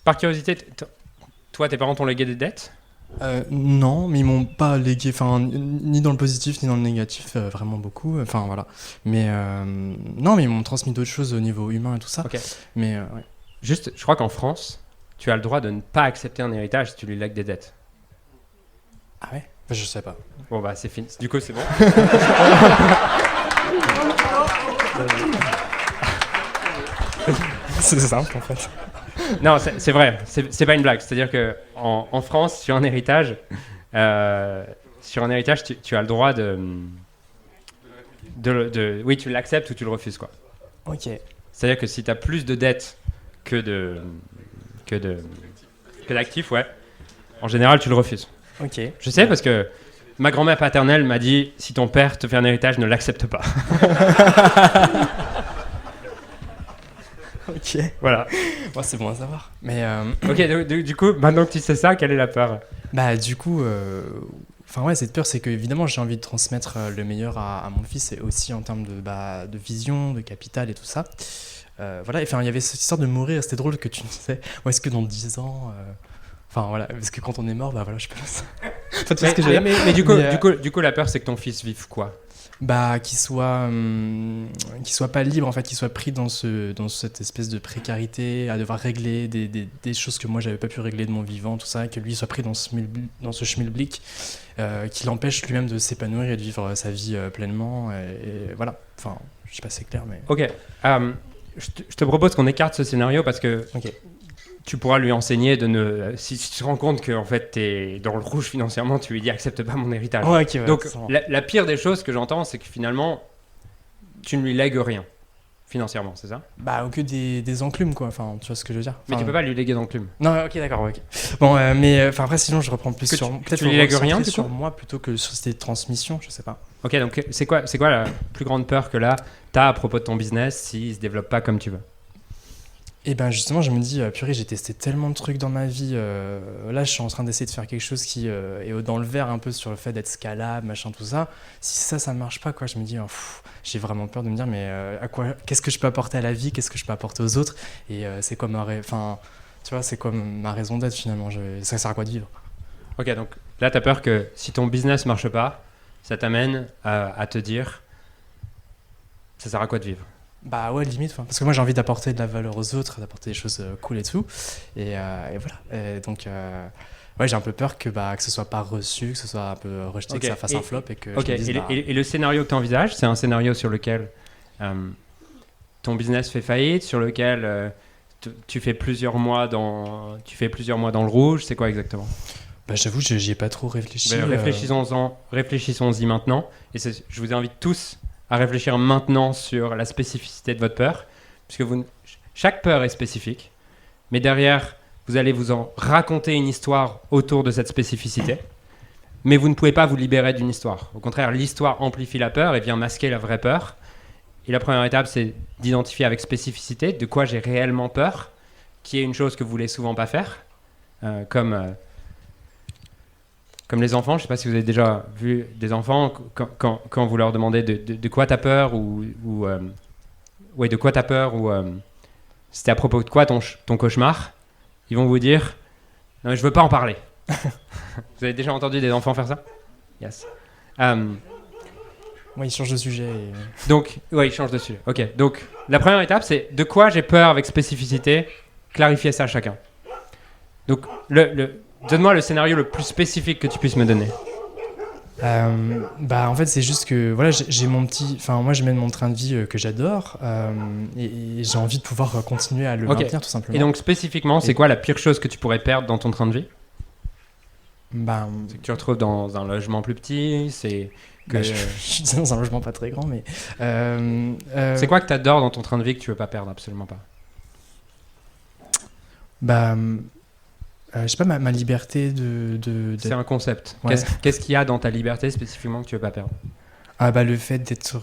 Par curiosité, toi, tes parents t'ont légué des dettes?
Non, mais ils m'ont pas légué, enfin, ni dans le positif ni dans le négatif, vraiment beaucoup. Enfin voilà. Mais non, mais ils m'ont transmis d'autres choses au niveau humain et tout ça.
Ok.
Mais ouais.
Juste, je crois qu'en France, tu as le droit de ne pas accepter un héritage si tu lui lègues des dettes.
Ah ouais? Je sais pas.
Bon bah c'est fini. Du coup c'est bon.
C'est simple en fait.
Non, c'est vrai. C'est pas une blague. C'est-à-dire que en France, sur un héritage, tu as le droit oui, tu l'acceptes ou tu le refuses quoi.
Ok.
C'est-à-dire que si tu as plus de dettes que d'actifs, ouais, en général tu le refuses.
Ok.
Je sais parce que ma grand-mère paternelle m'a dit si ton père te fait un héritage, ne l'accepte pas.
Ok.
Voilà.
Bon, c'est bon à savoir. Mais
Ok, du coup, maintenant que tu sais ça, quelle est la peur?
bah du coup, enfin ouais, cette peur, c'est que évidemment j'ai envie de transmettre le meilleur à mon fils, et aussi en termes de vision, de capital et tout ça. Voilà. Enfin, il y avait cette histoire de mourir. C'était drôle que tu me disais. Ou est-ce que dans 10 ans Enfin voilà, parce que quand on est mort, bah voilà, je pense. Enfin, tu vois ce que je veux dire.
Mais du coup, la peur, c'est que ton fils vive quoi?
Bah qu'il soit pas libre en fait, qu'il soit pris dans cette espèce de précarité, à devoir régler des choses que moi j'avais pas pu régler de mon vivant, tout ça, que lui soit pris dans ce schmilblick qui l'empêche lui-même de s'épanouir et de vivre sa vie pleinement, et voilà. Enfin, je sais pas si c'est clair, mais
Ok. Je te propose qu'on écarte ce scénario parce que
ok.
tu pourras lui enseigner si tu te rends compte que en fait t'es dans le rouge financièrement, tu lui dis accepte pas mon héritage.
Ouais, ok, ouais,
Donc
c'est bon.
la pire des choses que j'entends, c'est que finalement tu ne lui lègues rien financièrement, c'est ça?
Bah au que des enclumes quoi. Enfin, tu vois ce que je veux dire.
Mais
Enfin,
tu peux pas lui léguer d'enclume.
Non, ok, d'accord, ok. Bon, mais enfin après, sinon je reprends plus
Que
sur. Peut-être
tu lui lègues rien, du
sur
coup
moi plutôt que sur ces transmissions, je sais pas.
Ok, donc c'est quoi la plus grande peur que là t'as à propos de ton business s'il se développe pas comme tu veux?
Et ben justement, je me dis, purée, j'ai testé tellement de trucs dans ma vie. Là, je suis en train d'essayer de faire quelque chose qui est dans le vert un peu sur le fait d'être scalable, machin, tout ça. Si ça ne marche pas, quoi, je me dis, j'ai vraiment peur de me dire, mais qu'est-ce que je peux apporter à la vie, qu'est-ce que je peux apporter aux autres, et c'est quoi enfin, tu vois, c'est quoi ma raison d'être finalement. Ça sert à quoi de vivre?
Ok, donc là, tu as peur que si ton business marche pas, ça t'amène à te dire, ça sert à quoi de vivre?
Bah ouais, limite, parce que moi j'ai envie d'apporter de la valeur aux autres, d'apporter des choses cool et tout. Et voilà. Et donc, ouais, j'ai un peu peur que ce soit pas reçu, que ce soit un peu rejeté, que ça fasse un flop et que
Ok,
je me dise,
et le scénario que tu envisages, c'est un scénario sur lequel ton business fait faillite, sur lequel tu fais plusieurs mois dans le rouge, c'est quoi exactement?
j'avoue, j'y ai pas trop réfléchi.
Réfléchissons-y maintenant. Et je vous invite tous à réfléchir maintenant sur la spécificité de votre peur, puisque chaque peur est spécifique, mais derrière, vous allez vous en raconter une histoire autour de cette spécificité, mais vous ne pouvez pas vous libérer d'une histoire. Au contraire, l'histoire amplifie la peur et vient masquer la vraie peur. Et la première étape, c'est d'identifier avec spécificité de quoi j'ai réellement peur, qui est une chose que vous voulez souvent pas faire, comme les enfants. Je ne sais pas si vous avez déjà vu des enfants, quand vous leur demandez de quoi tu as peur, de quoi tu as peur, ou c'était à propos de quoi ton cauchemar, ils vont vous dire « Non, mais je ne veux pas en parler ». Vous avez déjà entendu des enfants faire ça? Yes.
Oui, il change de sujet.
Donc, il change de sujet. Ok, donc la première étape, c'est de quoi j'ai peur avec spécificité, clarifier ça à chacun. Donc, donne-moi le scénario le plus spécifique que tu puisses me donner.
En fait, c'est juste que voilà, j'ai moi je mène mon train de vie que j'adore, et j'ai envie de pouvoir continuer à le maintenir tout simplement.
Et donc spécifiquement, c'est quoi la pire chose que tu pourrais perdre dans ton train de vie? C'est que tu te retrouves dans un logement plus petit, c'est que
je suis dans un logement pas très grand, mais
c'est quoi que tu adores dans ton train de vie que tu veux pas perdre absolument pas?
Je sais pas, ma liberté
C'est un concept.
Ouais.
Qu'est-ce qu'il y a dans ta liberté spécifiquement que tu veux pas perdre?
Le fait d'être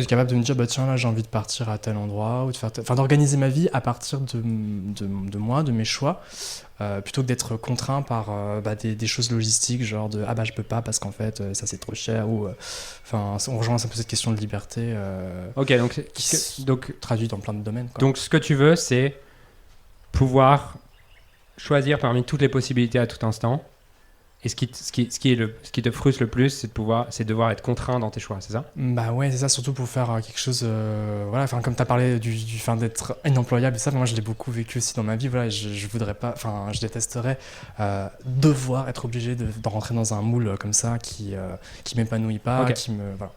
capable de me dire tiens, là j'ai envie de partir à tel endroit, ou d'organiser ma vie à partir de moi, de mes choix, plutôt que d'être contraint par des choses logistiques, genre je peux pas parce qu'en fait ça c'est trop cher, ou on rejoint un peu cette question de liberté donc traduit dans plein de domaines, quoi.
Donc ce que tu veux, c'est pouvoir choisir parmi toutes les possibilités à tout instant. Et ce qui te frustre le plus, c'est de devoir être contraint dans tes choix, c'est ça?
Ouais, c'est ça, surtout pour faire quelque chose. Comme tu as parlé du d'être inemployable, et ça, moi je l'ai beaucoup vécu aussi dans ma vie. Voilà, je voudrais pas, je détesterais devoir être obligé de rentrer dans un moule comme ça qui m'épanouit pas,
Okay.
qui me. Voilà.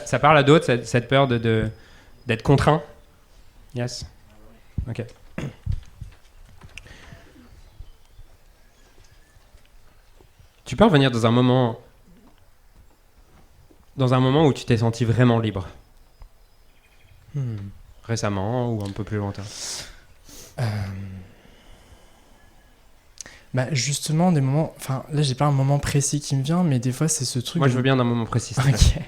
Ça parle à d'autres, cette peur d'être contraint? Yes. Ok. Tu peux revenir dans un moment où tu t'es senti vraiment libre, récemment ou un peu plus lointain?
Justement, des moments. Là, j'ai pas un moment précis qui me vient, mais des fois, c'est ce truc.
Moi, je veux bien d'un moment précis.
Ok.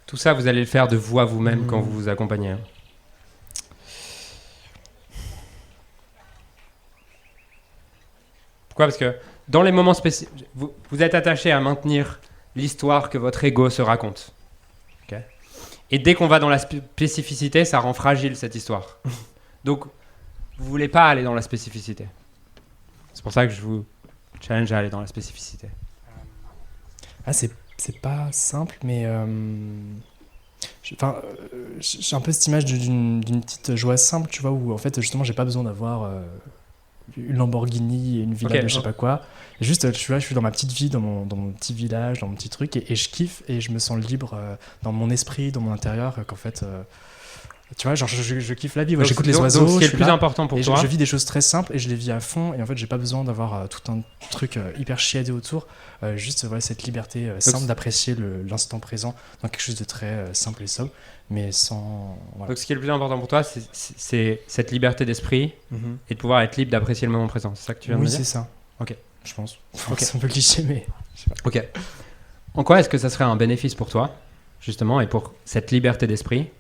Tout ça, vous allez le faire de vous à vous-même quand vous vous accompagnez. Pourquoi? Parce que dans les moments spécifiques, vous êtes attaché à maintenir l'histoire que votre ego se raconte. Okay? Et dès qu'on va dans la spécificité, ça rend fragile cette histoire. Donc, vous ne voulez pas aller dans la spécificité. C'est pour ça que je vous challenge à aller dans la spécificité.
C'est pas simple, mais j'ai un peu cette image d'une petite joie simple, tu vois, où en fait justement j'ai pas besoin d'avoir une Lamborghini et une villa de je sais pas quoi. Juste, je suis dans ma petite vie, dans mon petit village, dans mon petit truc, et je kiffe et je me sens libre dans mon esprit, dans mon intérieur, qu'en fait, tu vois, genre je kiffe la vie. Ouais, j'écoute les oiseaux.
Donc, ce qui est le plus important pour toi.
Je vis des choses très simples et je les vis à fond. Et en fait, j'ai pas besoin d'avoir tout un truc hyper chiadé autour. Juste cette liberté simple d'apprécier l'instant présent dans quelque chose de très simple et sobre, mais sans. Voilà.
Donc, ce qui est le plus important pour toi, c'est cette liberté d'esprit et de pouvoir être libre d'apprécier le moment présent. C'est ça que tu viens de me dire?
Oui, c'est ça.
Ok.
Je pense.
Okay.
C'est un peu cliché, mais.
Ok. En quoi est-ce que ça serait un bénéfice pour toi, justement, et pour cette liberté d'esprit,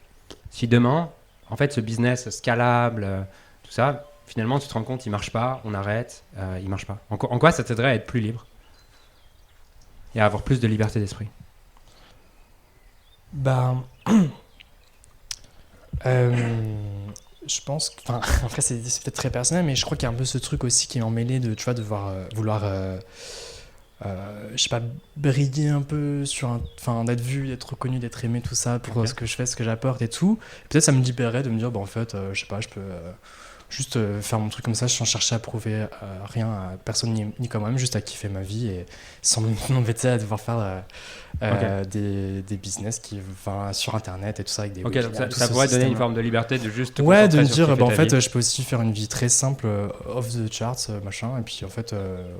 si demain, en fait, ce business scalable, tout ça, finalement, tu te rends compte, il marche pas, on arrête, il marche pas. En quoi ça t'aiderait à être plus libre et à avoir plus de liberté d'esprit?
Bah, je pense que, enfin, après c'est peut-être très personnel, mais je crois qu'il y a un peu ce truc aussi qui est emmêlé de, tu vois, de vouloir, je sais pas, briller un peu enfin, d'être vu, d'être reconnu, d'être aimé, tout ça, pour ce que je fais, ce que j'apporte et tout. Peut-être ça me libérerait de me dire, bah en fait, je sais pas, je peux juste faire mon truc comme ça sans chercher à prouver rien à personne ni quand même, juste à kiffer ma vie et sans m'embêter à devoir faire des business sur internet et tout ça avec des
Ok,
webinars,
donc
tout
ça
ce
pourrait donner une
système-là.
forme de liberté de juste te
Ouais, de
concentrer
me
sur ce
dire,
qui
bah,
fait
en
ta
fait,
vie.
je peux aussi faire une vie très simple, off the charts, machin, et puis en fait,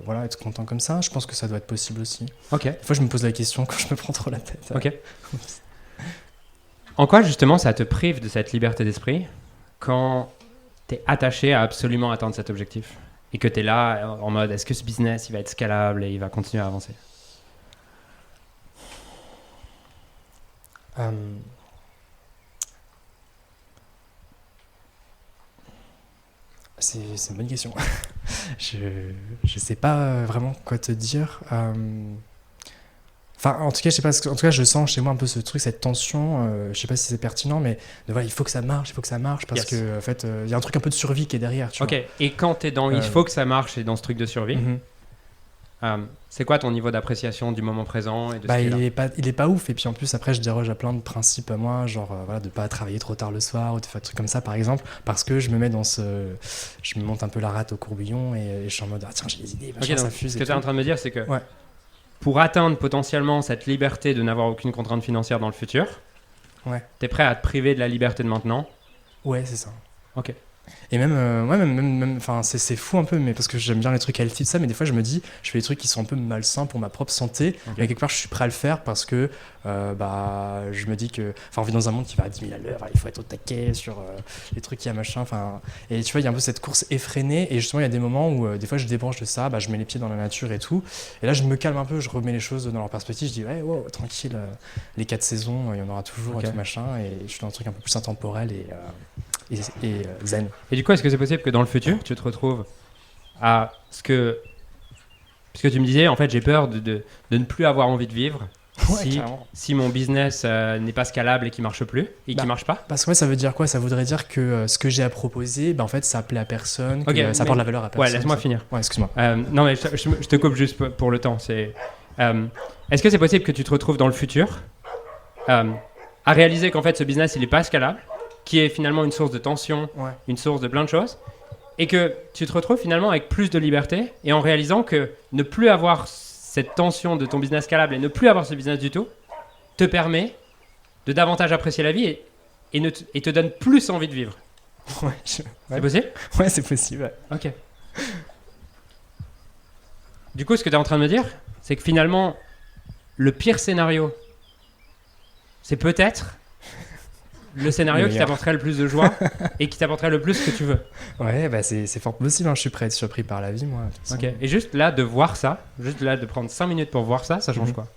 voilà, être content comme ça, je pense que ça doit être possible aussi.
Ok,
Des fois, je me pose la question quand je me prends trop la tête.
ok. En quoi, justement, ça te prive de cette liberté d'esprit quand tu es attaché à absolument atteindre cet objectif et que tu es là en mode, est-ce que ce business, il va être scalable et il va continuer à avancer?
Euh, C'est une bonne question. Je sais pas vraiment quoi te dire. Enfin, en tout cas, je sais pas. En tout cas, je sens chez moi un peu ce truc, cette tension. Je sais pas si c'est pertinent, mais voilà, il faut que ça marche, parce
Yes.
que en fait, il y a un truc un peu de survie qui est derrière, tu
Ok, et quand tu es dans il faut que ça marche et dans ce truc de survie,
vois.
c'est quoi ton niveau d'appréciation du moment présent et de
Bah,
ce qui est là?
il est pas ouf. Et puis en plus, après, je déroge à plein de principes à moi, genre voilà, de pas travailler trop tard le soir ou de faire des trucs comme ça, par exemple, parce que je me mets je me monte un peu la rate au courbillon et je suis en mode, ah tiens, j'ai des idées, machin,
Ok,
ça
donc,
fuse.
ce
et
que tu es
tout.
en train de me dire, c'est que
Ouais.
pour atteindre potentiellement cette liberté de n'avoir aucune contrainte financière dans le futur,
Ouais.
tu es prêt à te priver de la liberté de maintenant.
Ouais, c'est ça.
Ok.
Et même, enfin, c'est fou un peu, mais parce que j'aime bien les trucs healthy, ça, mais des fois je me dis, je fais des trucs qui sont un peu malsains pour ma propre santé,
Ok.
mais quelque part je suis prêt à le faire parce que, bah, je me dis que, enfin, on vit dans un monde qui va à 10 000 à l'heure, il faut être au taquet sur les trucs qui a machin, enfin, et tu vois, il y a un peu cette course effrénée, et justement, il y a des moments où, des fois, je débranche de ça, bah, je mets les pieds dans la nature et tout, et là, je me calme un peu, je remets les choses dans leur perspective, je dis, ouais, wow, tranquille, les 4 saisons, il y en aura toujours,
Ok.
et tout machin, et je suis dans un truc un peu plus intemporel et zen.
Et du coup, est-ce que c'est possible que dans le futur, tu te retrouves à ce que... Parce que tu me disais, en fait, j'ai peur de ne plus avoir envie de vivre
Ouais, carrément.
si mon business n'est pas scalable et qui marche plus, et
Bah,
qui marche pas.
Parce que ouais, ça veut dire quoi? Ça voudrait dire que ce que j'ai à proposer, bah, en fait, ça plaît à personne, que
Ok,
ça
mais-
apporte de la valeur à personne.
Ouais, laisse-moi
ça.
finir.
Ouais, excuse-moi.
Non, mais je te coupe juste pour le temps. Est-ce que c'est possible que tu te retrouves dans le futur à réaliser qu'en fait ce business il est pas scalable, qui est finalement une source de tension,
Ouais.
une source de plein de choses, et que tu te retrouves finalement avec plus de liberté et en réalisant que ne plus avoir cette tension de ton business scalable et ne plus avoir ce business du tout te permet de davantage apprécier la vie et te donne plus envie de vivre.
Ouais,
C'est
ouais.
possible?
Ouais, c'est possible. Ouais.
Ok. Du coup, ce que tu es en train de me dire, c'est que finalement, le pire scénario, c'est peut-être le scénario
Le
qui
meilleur.
t'apporterait le plus de joie et qui t'apporterait le plus ce que tu veux.
Ouais, bah c'est fort possible. Hein. Je suis prêt à être surpris par la vie, moi. de toute façon.
Ok. Et juste là, de voir ça, juste là, de prendre 5 minutes pour voir ça, ça change
Mhm.
quoi?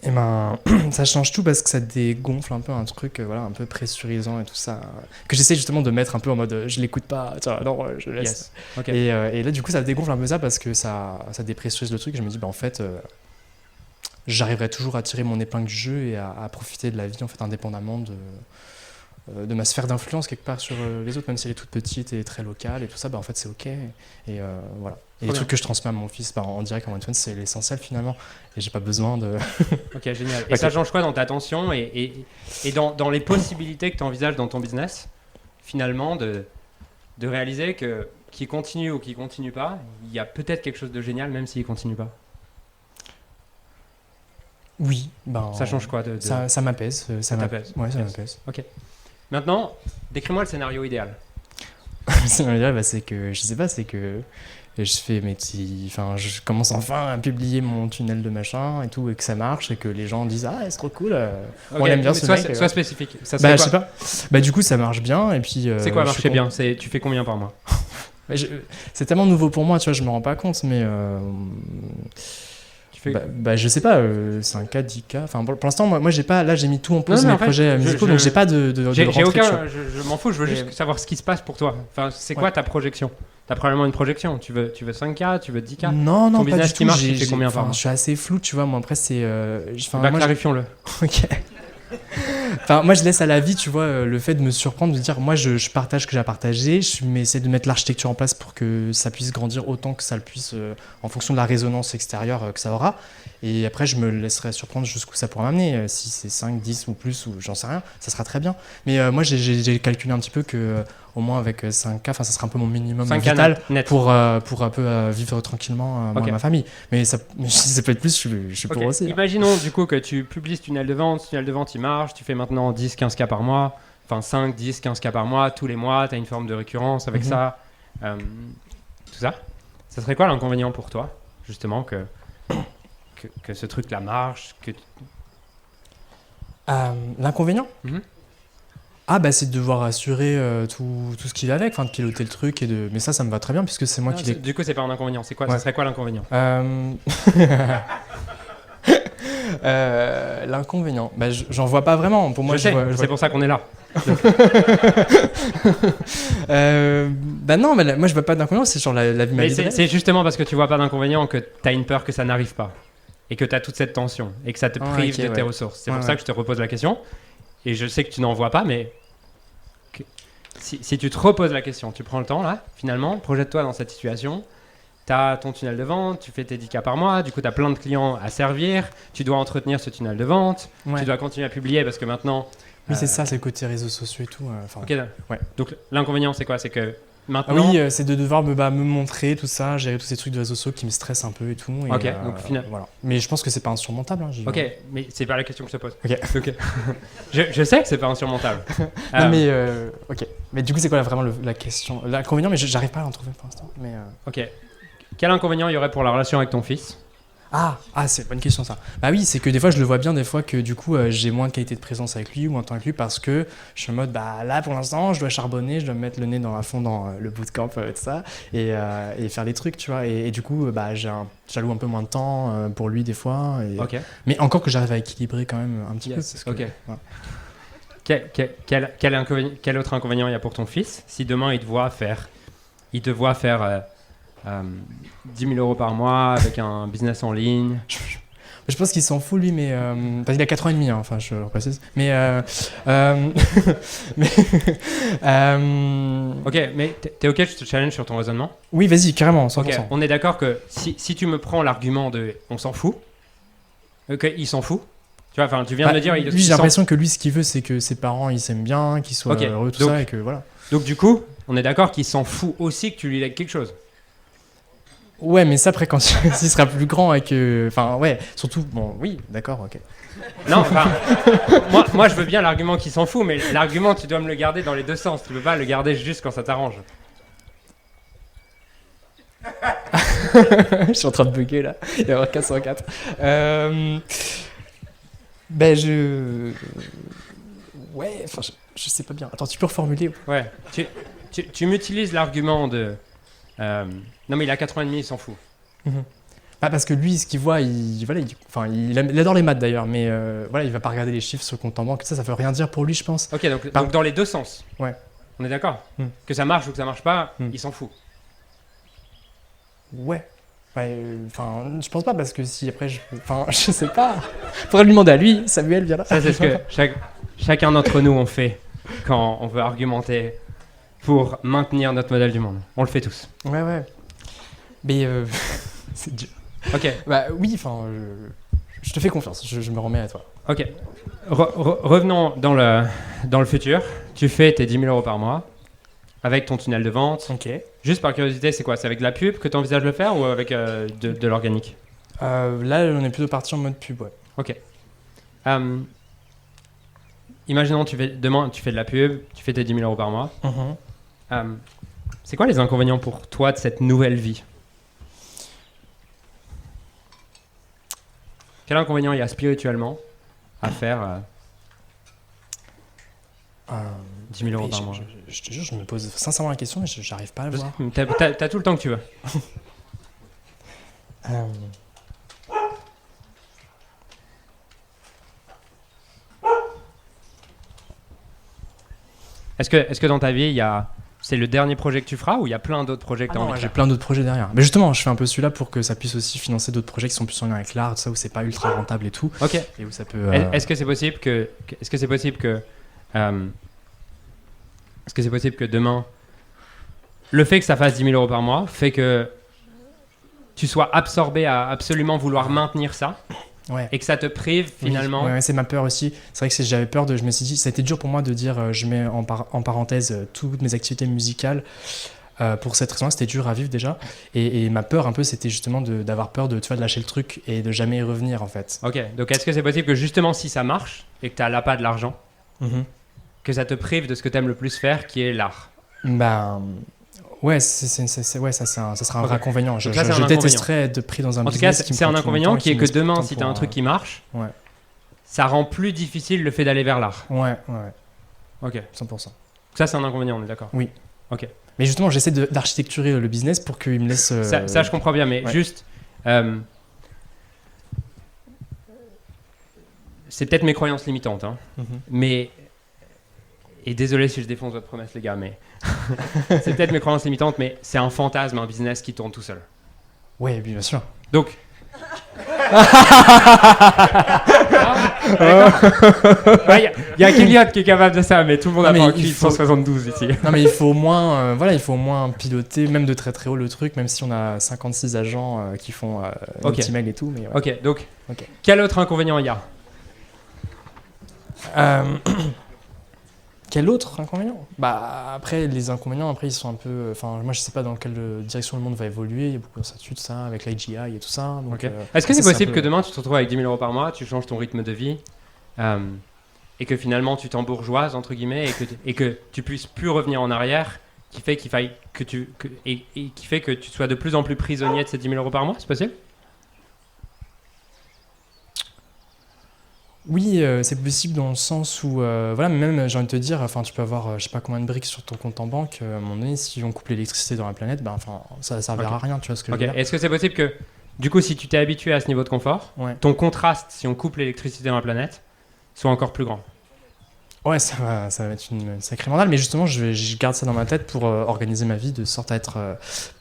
Et ben, ça change tout parce que ça dégonfle un peu un truc, voilà, un peu pressurisant et tout ça, que j'essaie justement de mettre un peu en mode, je l'écoute pas, tiens, non, je laisse.
Yes. Ok.
Et là, du coup, ça dégonfle un peu ça parce que ça dépressurise le truc. Je me dis, bah, en fait, j'arriverai toujours à tirer mon épingle du jeu et à profiter de la vie, en fait, indépendamment de ma sphère d'influence quelque part sur les autres, même si elle est toute petite et très locale et tout ça, bah, en fait, c'est OK. Et voilà. Et les
bien.
trucs que je transmets à mon fils bah, en direct, en one-to-one, c'est l'essentiel finalement. Et j'ai pas besoin de.
Ok, génial. Et
Ok.
ça change quoi dans ta tension et dans les possibilités que tu envisages dans ton business, finalement, de réaliser que qui continue ou qui continue pas, il y a peut-être quelque chose de génial même s'il continue pas.
Oui, ben.
Ça change quoi de...
Ça m'apaise.
Ça t'apaise.
Ouais, ça
Yes.
m'apaise.
Maintenant, décris-moi le scénario idéal.
Ça veut dire, bah, c'est que, je sais pas, c'est que je fais mes petits. Enfin, je commence enfin à publier mon tunnel de machin et tout, et que ça marche, et que les gens disent, ah, c'est trop cool, on
Ok,
aime bien
mais
ce
sois,
mec.
sois spécifique. Ça
Bah,
serait
je sais
quoi,
pas. Bah, du coup, ça marche bien, et puis.
c'est quoi
je
marcher
suis
bien? Tu fais combien par mois?
C'est tellement nouveau pour moi, tu vois, je me rends pas compte, mais.
fais...
Je sais pas, 5K, 10K. Enfin, pour l'instant, moi j'ai pas. Là, j'ai mis tout en pause
Non,
mes
en fait,
projets musicaux, donc j'ai pas de
J'ai
rentrée,
aucun...
tu vois.
Je m'en fous, je veux juste savoir ce qui se passe pour toi. Enfin, c'est quoi ta projection? T'as probablement une projection. Tu veux 5K, tu veux 10K?
Non,
Ton
pas
business
du
qui
tout.
marche, il fait combien par mois?
Je suis assez flou, tu vois. Moi, après, c'est.
Bah, clarifions-le.
Ok. Enfin, moi, je laisse à la vie, tu vois, le fait de me surprendre, de dire, moi, je partage ce que j'ai à partager, je m'essaie de mettre l'architecture en place pour que ça puisse grandir autant que ça le puisse, en fonction de la résonance extérieure que ça aura. Et après, je me laisserai surprendre jusqu'où ça pourra m'amener. Si c'est 5, 10 ou plus, ou j'en sais rien, ça sera très bien. Mais moi, j'ai calculé un petit peu que, au moins avec 5K, ça sera un peu mon minimum
5K
vital
net.
pour un peu vivre tranquillement, moi et ma famille. Mais si ça peut être plus, je suis pour aussi.
Imaginons du coup que tu publies ce tunnel de vente il marche, tu fais maintenant 10-15K par mois, enfin 5, 10, 15K par mois, tous les mois, tu as une forme de récurrence avec ça, tout ça. Ça serait quoi l'inconvénient pour toi, justement, que ce truc-là marche
L'inconvénient c'est de devoir assurer tout ce qui va avec, de piloter le truc. Mais ça me va très bien puisque c'est moi qui l'ai...
Du coup, c'est pas un inconvénient, c'est quoi?
Ouais.
Ça serait quoi l'inconvénient?
L'inconvénient, j'en vois pas vraiment. Pour moi,
c'est pour ça qu'on est là.
Non, moi je vois pas d'inconvénient, c'est sur la vie
Mais
livrée.
c'est justement parce que tu vois pas d'inconvénient que tu as une peur que ça n'arrive pas et que tu as toute cette tension et que ça te prive de tes ressources. C'est pour ça que je te repose la question. Et je sais que tu n'en vois pas, mais si tu te reposes la question, tu prends le temps là, finalement, projette-toi dans cette situation. Tu as ton tunnel de vente, tu fais tes 10K par mois, du coup tu as plein de clients à servir, tu dois entretenir ce tunnel de vente, tu dois continuer à publier parce que maintenant...
Oui, c'est ça, c'est le côté réseaux sociaux et tout.
Ok,
ouais.
Donc l'inconvénient c'est quoi? C'est que maintenant...
Oui, c'est de devoir me montrer tout ça, gérer tous ces trucs de réseaux sociaux qui me stressent un peu et tout. Et,
ok, donc finalement...
Voilà. Mais je pense que c'est pas insurmontable.
Ok, mais c'est pas la question que je te pose.
Ok.
Je sais que c'est pas insurmontable.
Non, mais ok. Mais du coup, c'est quoi vraiment la question? L'inconvénient, mais j'arrive pas à en trouver pour l'instant. Mais
ok. Quel inconvénient il y aurait pour la relation avec ton fils?
C'est une bonne question ça. Bah oui, c'est que des fois je le vois bien, des fois que du coup j'ai moins de qualité de présence avec lui ou en temps avec lui parce que je suis en mode là pour l'instant je dois charbonner, je dois me mettre le nez à fond dans le bootcamp tout ça et faire des trucs, tu vois. Et du coup j'alloue un peu moins de temps pour lui des fois.
Ok.
Mais encore que j'arrive à équilibrer quand même un petit peu. Parce que,
ok.
Voilà.
Quel autre inconvénient il y a pour ton fils si demain il te voit faire 10 000 euros par mois avec un business en ligne?
Je pense qu'il s'en fout lui, mais parce qu'il a 4 ans et demi, enfin je le précise. Mais
ok, mais t'es ok, je te challenge sur ton raisonnement.
Oui, vas-y, carrément, 100%.
Ok, on est d'accord que si tu me prends l'argument de on s'en fout, il s'en fout. Tu vois, enfin, tu viens de me dire.
Lui, j'ai l'impression que lui, ce qu'il veut, c'est que ses parents, ils s'aiment bien, qu'ils soient heureux, tout ça, et que voilà.
Donc du coup, on est d'accord qu'il s'en fout aussi que tu lui lègues quelque chose.
Ouais, mais ça après quand s'il sera plus grand et que, enfin ouais, surtout bon, oui, d'accord, ok.
Non, enfin, moi je veux bien l'argument qui s'en fout, mais l'argument tu dois me le garder dans les deux sens. Tu peux pas le garder juste quand ça t'arrange.
Je suis en train de bugger là. Il y a 404. Ouais, enfin je sais pas bien. Attends, tu peux reformuler?
Ouais. Tu m'utilises l'argument de. Non mais il a 4 ans et demi, il s'en fout.
Parce que lui, ce qu'il voit, il adore les maths d'ailleurs, mais il va pas regarder les chiffres sur le compte en banque. Ça veut rien dire pour lui, je pense.
Ok, donc dans les deux sens.
Ouais.
On est d'accord. Que ça marche ou que ça marche pas, il s'en fout.
Ouais. Je pense pas parce que si après, je sais pas. Faudrait lui demander à lui. Samuel, viens là.
Ça c'est ce que chacun d'entre nous on fait quand on veut argumenter pour maintenir notre modèle du monde. On le fait tous.
Ouais. Mais c'est dur.
Ok.
Oui, je te fais confiance. Je me remets à toi.
Ok. Revenons dans le futur. Tu fais tes 10 000 euros par mois avec ton tunnel de vente.
Ok.
Juste par curiosité, c'est quoi? C'est avec de la pub que tu envisages de le faire ou avec de l'organique?
Là, on est plutôt parti en mode pub, ouais.
Ok. Imaginons demain, tu fais de la pub, tu fais tes 10 000 euros par mois. C'est quoi les inconvénients pour toi de cette nouvelle vie? Quel inconvénient il y a spirituellement à faire 10 000 euros par mois?
Je te jure, je me pose sincèrement la question et j'arrive pas à le voir.
T'as tout le temps que tu veux. Est-ce que dans ta vie, c'est le dernier projet que tu feras ou il y a plein d'autres projets que tu as envie de
j'ai
faire?
plein d'autres projets derrière. Mais justement, je fais un peu celui-là pour que ça puisse aussi financer d'autres projets qui sont plus en lien avec l'art, tout ça, où c'est pas ultra rentable et tout.
Ok.
Et où ça peut.
Est-ce que c'est possible que demain, le fait que ça fasse 10 000 euros par mois fait que tu sois absorbé à absolument vouloir maintenir ça
Ouais.
et que ça te prive finalement?
Oui, ouais, c'est ma peur aussi. C'est vrai que j'avais peur je me suis dit, ça a été dur pour moi de dire, je mets en parenthèse toutes mes activités musicales. Pour cette raison-là, c'était dur à vivre déjà. Et ma peur un peu, c'était justement d'avoir peur de lâcher le truc et de jamais y revenir en fait.
Ok, donc est-ce que c'est possible que justement si ça marche et que tu as l'appât de l'argent, que ça te prive de ce que tu aimes le plus faire, qui est l'art?
Ben ouais, ça sera un vrai inconvénient. Je
Donc là, c'est un
détesterais être pris dans un
En tout cas,
business qui me
c'est un
prend tout mon
inconvénient
temps et
qui est
me
que
laisse plus de
demain,
temps
si tu
pour,
as un truc qui marche,
ouais.
ça rend plus difficile le fait d'aller vers l'art.
Ouais,
Ok,
100%.
ça c'est un inconvénient, on est d'accord?
Oui.
Ok.
Mais justement, j'essaie d'architecturer le business pour qu'il me laisse.
Ça, je comprends bien, mais
ouais.
juste. C'est peut-être mes croyances limitantes, hein, mais. Et désolé si je défonce votre promesse, les gars, mais. C'est peut-être mes croyances limitantes, mais c'est un fantasme, un business qui tourne tout seul.
Ouais, bien sûr.
Donc. Il y a Kylian qui est capable de ça, mais tout le monde a pas un QI 172 ici.
Non, mais il faut au moins piloter, même de très très haut le truc, même si on a 56 agents qui font nos petits mails et tout. Mais ouais.
Ok, donc, quel autre inconvénient il y a?
Quel autre inconvénient? Bah après les inconvénients, ils sont un peu. Enfin moi je sais pas dans quelle direction le monde va évoluer. Il y a beaucoup d'incertitudes ça avec l'IGI et tout ça. Donc,
est-ce que c'est possible
un peu...
que demain tu te retrouves avec 10 000 euros par mois, tu changes ton rythme de vie et que finalement tu t'embourgeoises entre guillemets et que tu puisses plus revenir en arrière, qui fait qu'il faille que qui fait que tu sois de plus en plus prisonnier de ces 10 000 euros par mois? C'est possible?
Oui, c'est possible dans le sens où, voilà, même j'ai envie de te dire, enfin, tu peux avoir, je sais pas combien de briques sur ton compte en banque. À un moment donné, si on coupe l'électricité dans la planète, ben, enfin, ça servira à rien, tu vois ce que je veux dire.
Est-ce que c'est possible que, du coup, si tu t'es habitué à ce niveau de confort, ton contraste, si on coupe l'électricité dans la planète, soit encore plus grand?
Ouais, ça va être une sacrée mandale, mais justement, je garde ça dans ma tête pour organiser ma vie de sorte à être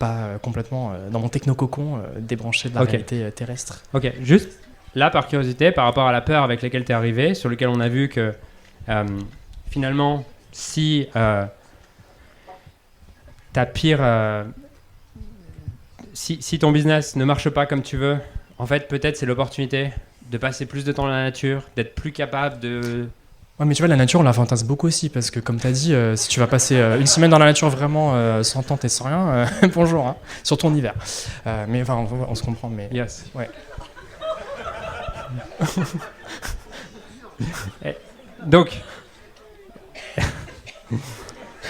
pas complètement dans mon techno-cocon, débranché de la réalité terrestre.
Ok, juste. Là, par curiosité, par rapport à la peur avec laquelle tu es arrivé, sur lequel on a vu que finalement, si si ton business ne marche pas comme tu veux, en fait, peut-être c'est l'opportunité de passer plus de temps dans la nature, d'être plus capable de...
Ouais, mais tu vois, la nature, on la fantasme beaucoup aussi, parce que comme tu as dit, si tu vas passer une semaine dans la nature vraiment sans tente et sans rien, bonjour, hein, sur ton hiver. Mais enfin, on se comprend, mais...
Yes.
Ouais.
Donc,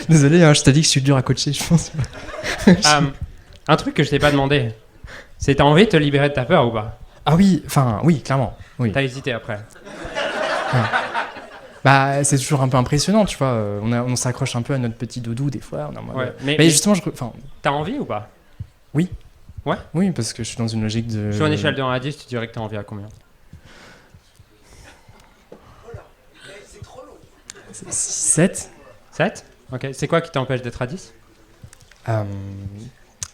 désolé, hein, je t'ai dit que je suis dur à coacher, je pense.
un truc que je t'ai pas demandé, c'est t'as envie de te libérer de ta peur ou pas?
Ah oui, enfin oui, clairement. Oui.
T'as hésité après.
Ouais. Bah c'est toujours un peu impressionnant, tu vois. On s'accroche un peu à notre petit doudou des fois. On est en mode,
ouais,
mais justement,
t'as envie ou pas?
Oui.
Ouais.
Oui, parce que je suis dans une logique de.
Sur une échelle de 1 à 10, tu dirais que t'as envie à combien?
7.
7? Ok. C'est quoi qui t'empêche d'être à 10?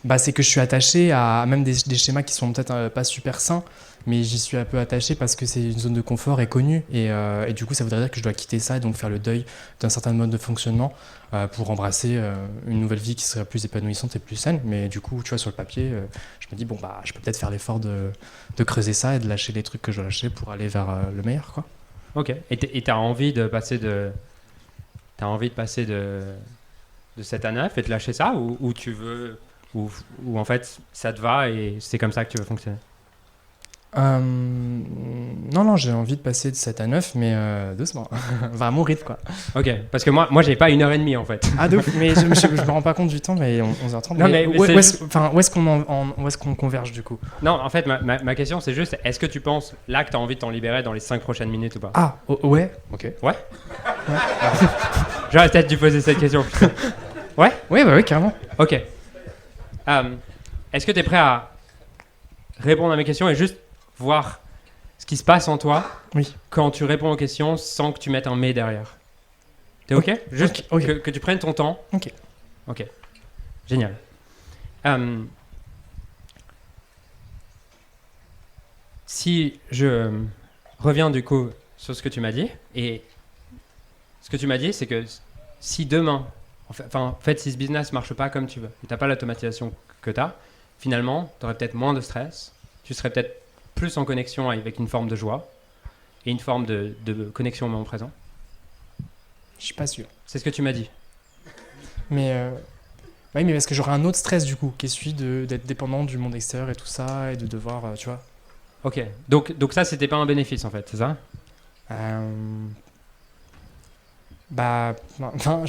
Bah, c'est que je suis attaché à même des schémas qui sont peut-être pas super sains, mais j'y suis un peu attaché parce que c'est une zone de confort et connue. Et du coup, ça voudrait dire que je dois quitter ça et donc faire le deuil d'un certain mode de fonctionnement pour embrasser une nouvelle vie qui serait plus épanouissante et plus saine. Mais du coup, tu vois, sur le papier, je me dis, bon, bah, je peux peut-être faire l'effort de creuser ça et de lâcher les trucs que je dois lâcher pour aller vers le meilleur, quoi.
Ok. Et t'as envie de passer de... T'as envie de passer de 7 à 9 et de lâcher ça ou tu veux... Ou en fait, ça te va et c'est comme ça que tu veux fonctionner?
Non, j'ai envie de passer de 7 à 9, mais doucement. Enfin, à mon rythme, quoi.
Ok, parce que moi j'ai pas 1h30 en fait.
Ah, donc, mais je me rends pas compte du temps, mais 11h30.
Non, mais
où est-ce qu'on converge du coup?
Non, en fait, ma question c'est juste, est-ce que tu penses là que tu as envie de t'en libérer dans les 5 prochaines minutes ou pas?
Ah, ouais, ok.
Ouais. J'aurais peut-être dû poser cette question. Ouais?
Ouais, bah oui, carrément.
Ok. Est-ce que tu es prêt à répondre à mes questions et juste voir ce qui se passe en toi
oui.
quand tu réponds aux questions sans que tu mettes un mais derrière? T'es OK? Juste
Ok.
que tu prennes ton temps.
Ok.
OK. Génial. Si je reviens du coup sur ce que tu m'as dit, et ce que tu m'as dit, c'est que si demain, en fait, si ce business marche pas comme tu veux, et tu n'as pas l'automatisation que tu as, finalement, tu aurais peut-être moins de stress, tu serais peut-être plus en connexion avec une forme de joie et une forme de connexion au moment présent.
Je suis pas sûr.
C'est ce que tu m'as dit.
Mais oui, mais parce que j'aurais un autre stress du coup, qui est celui d'être dépendant du monde extérieur et tout ça, et de devoir, tu vois.
Ok, donc ça, c'était pas un bénéfice en fait, c'est ça?
Bah, enfin,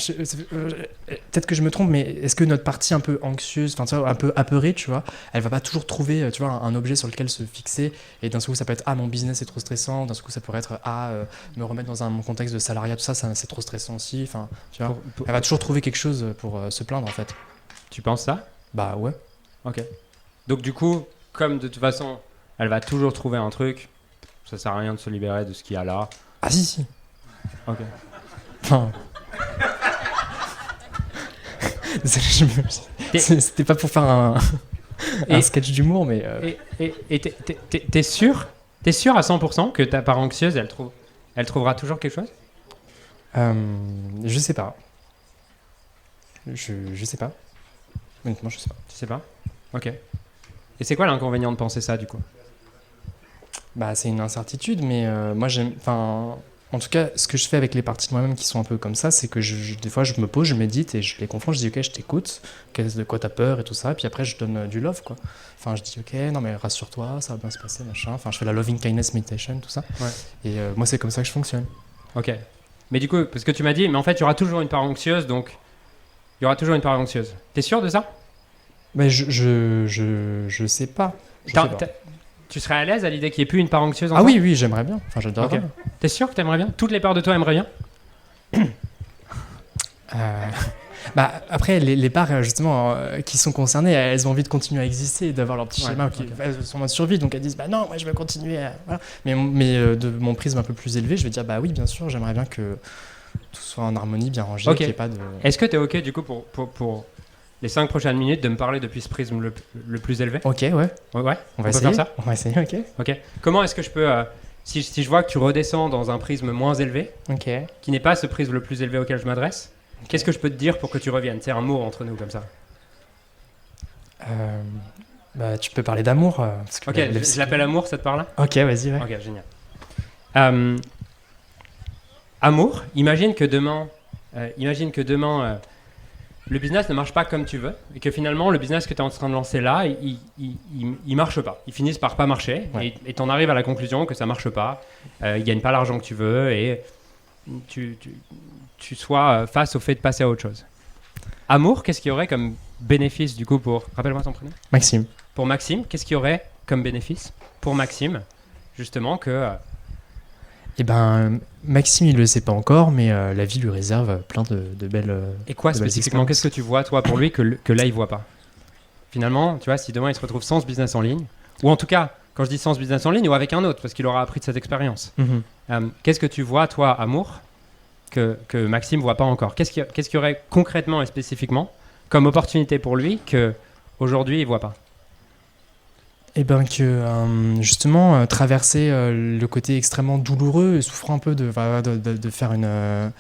peut-être que je me trompe, mais est-ce que notre partie un peu anxieuse, enfin, tu vois, un peu apeurée, tu vois, elle va pas toujours trouver, tu vois, un objet sur lequel se fixer, et d'un seul coup, ça peut être, ah, mon business est trop stressant, d'un seul coup, ça pourrait être, ah, me remettre dans un contexte de salariat, tout ça, c'est trop stressant aussi, enfin, tu vois. Elle va toujours trouver quelque chose pour se plaindre, en fait.
Tu penses ça?
Bah, ouais.
Ok. Donc du coup, comme de toute façon, elle va toujours trouver un truc, ça sert à rien de se libérer de ce qu'il y a là.
Ah, si.
Ok.
Enfin... C'était pas pour faire un sketch d'humour, mais...
Et t'es sûr à 100% que ta part anxieuse, elle trouvera toujours quelque chose?
Je sais pas. Je sais pas. Honnêtement, je sais pas.
Tu sais pas? Ok. Et c'est quoi l'inconvénient de penser ça, du coup?
Bah, c'est une incertitude, mais moi, j'aime... Enfin, en tout cas, ce que je fais avec les parties de moi-même qui sont un peu comme ça, c'est que des fois, je me pose, je médite et je les confronte, je dis, ok, je t'écoute, de quoi t'as peur et tout ça, puis après, je donne du love, quoi. Enfin, je dis, ok, non, mais rassure-toi, ça va bien se passer, machin. Enfin, je fais la loving kindness meditation, tout ça.
Ouais.
Et moi, c'est comme ça que je fonctionne.
Ok. Mais du coup, parce que tu m'as dit, mais en fait, il y aura toujours une part anxieuse, donc il y aura toujours une part anxieuse. T'es sûr de ça?
Mais je sais pas.
Tu serais à l'aise à l'idée qu'il n'y ait plus une part anxieuse en
Ah
toi?
oui, j'aimerais bien. Enfin, j'adorerais.
Ok. T'es sûr que t'aimerais bien? Toutes les parts de toi aimeraient bien?
Bah, après, les parts, justement, qui sont concernées, elles ont envie de continuer à exister et d'avoir leur petit schéma.
Ok.
Elles sont en mode survie, donc elles disent, bah non, moi je veux continuer. Voilà. Mais de mon prisme un peu plus élevé, je vais dire, bah oui, bien sûr, j'aimerais bien que tout soit en harmonie, bien rangé,
Ok.
qu'il n'y ait pas de...
Est-ce que t'es ok, du coup, pour les 5 prochaines minutes, de me parler depuis ce prisme le plus élevé?
Ok, ouais.
Ouais,
On va
peut
essayer.
faire ça?
On va essayer, ok.
Ok. Comment est-ce que je peux, si je vois que tu redescends dans un prisme moins élevé,
Ok.
qui n'est pas ce prisme le plus élevé auquel je m'adresse, qu'est-ce que je peux te dire pour que tu reviennes? C'est un mot entre nous comme ça.
Bah, tu peux parler d'amour. Parce que
Ok, je l'appelle amour, ça te parle là?
Ok, vas-y, ouais.
Ok, génial. Amour, imagine que demain, le business ne marche pas comme tu veux et que finalement le business que tu es en train de lancer là, il marche pas. Ils finissent par pas marcher,
Ouais.
et tu en arrives à la conclusion que ça marche pas, ils gagnent pas l'argent que tu veux et tu sois face au fait de passer à autre chose. Amour, qu'est-ce qu'il y aurait comme bénéfice du coup pour... Rappelle-moi ton prénom.
Maxime.
Pour Maxime, qu'est-ce qu'il y aurait comme bénéfice pour Maxime, justement, que...
Eh ben, Maxime, il le sait pas encore, mais la vie lui réserve plein de belles...
Et quoi
de belles
spécifiquement? Qu'est-ce que tu vois, toi, pour lui, que là, il voit pas? Finalement, tu vois, si demain, il se retrouve sans ce business en ligne, ou en tout cas, quand je dis sans ce business en ligne, ou avec un autre, parce qu'il aura appris de cette expérience. Qu'est-ce que tu vois, toi, amour, que Maxime voit pas encore? Qu'est-ce qu'il y aurait concrètement et spécifiquement comme opportunité pour lui qu'aujourd'hui, il voit pas?
Eh ben que justement traverser le côté extrêmement douloureux et souffrant un peu de faire une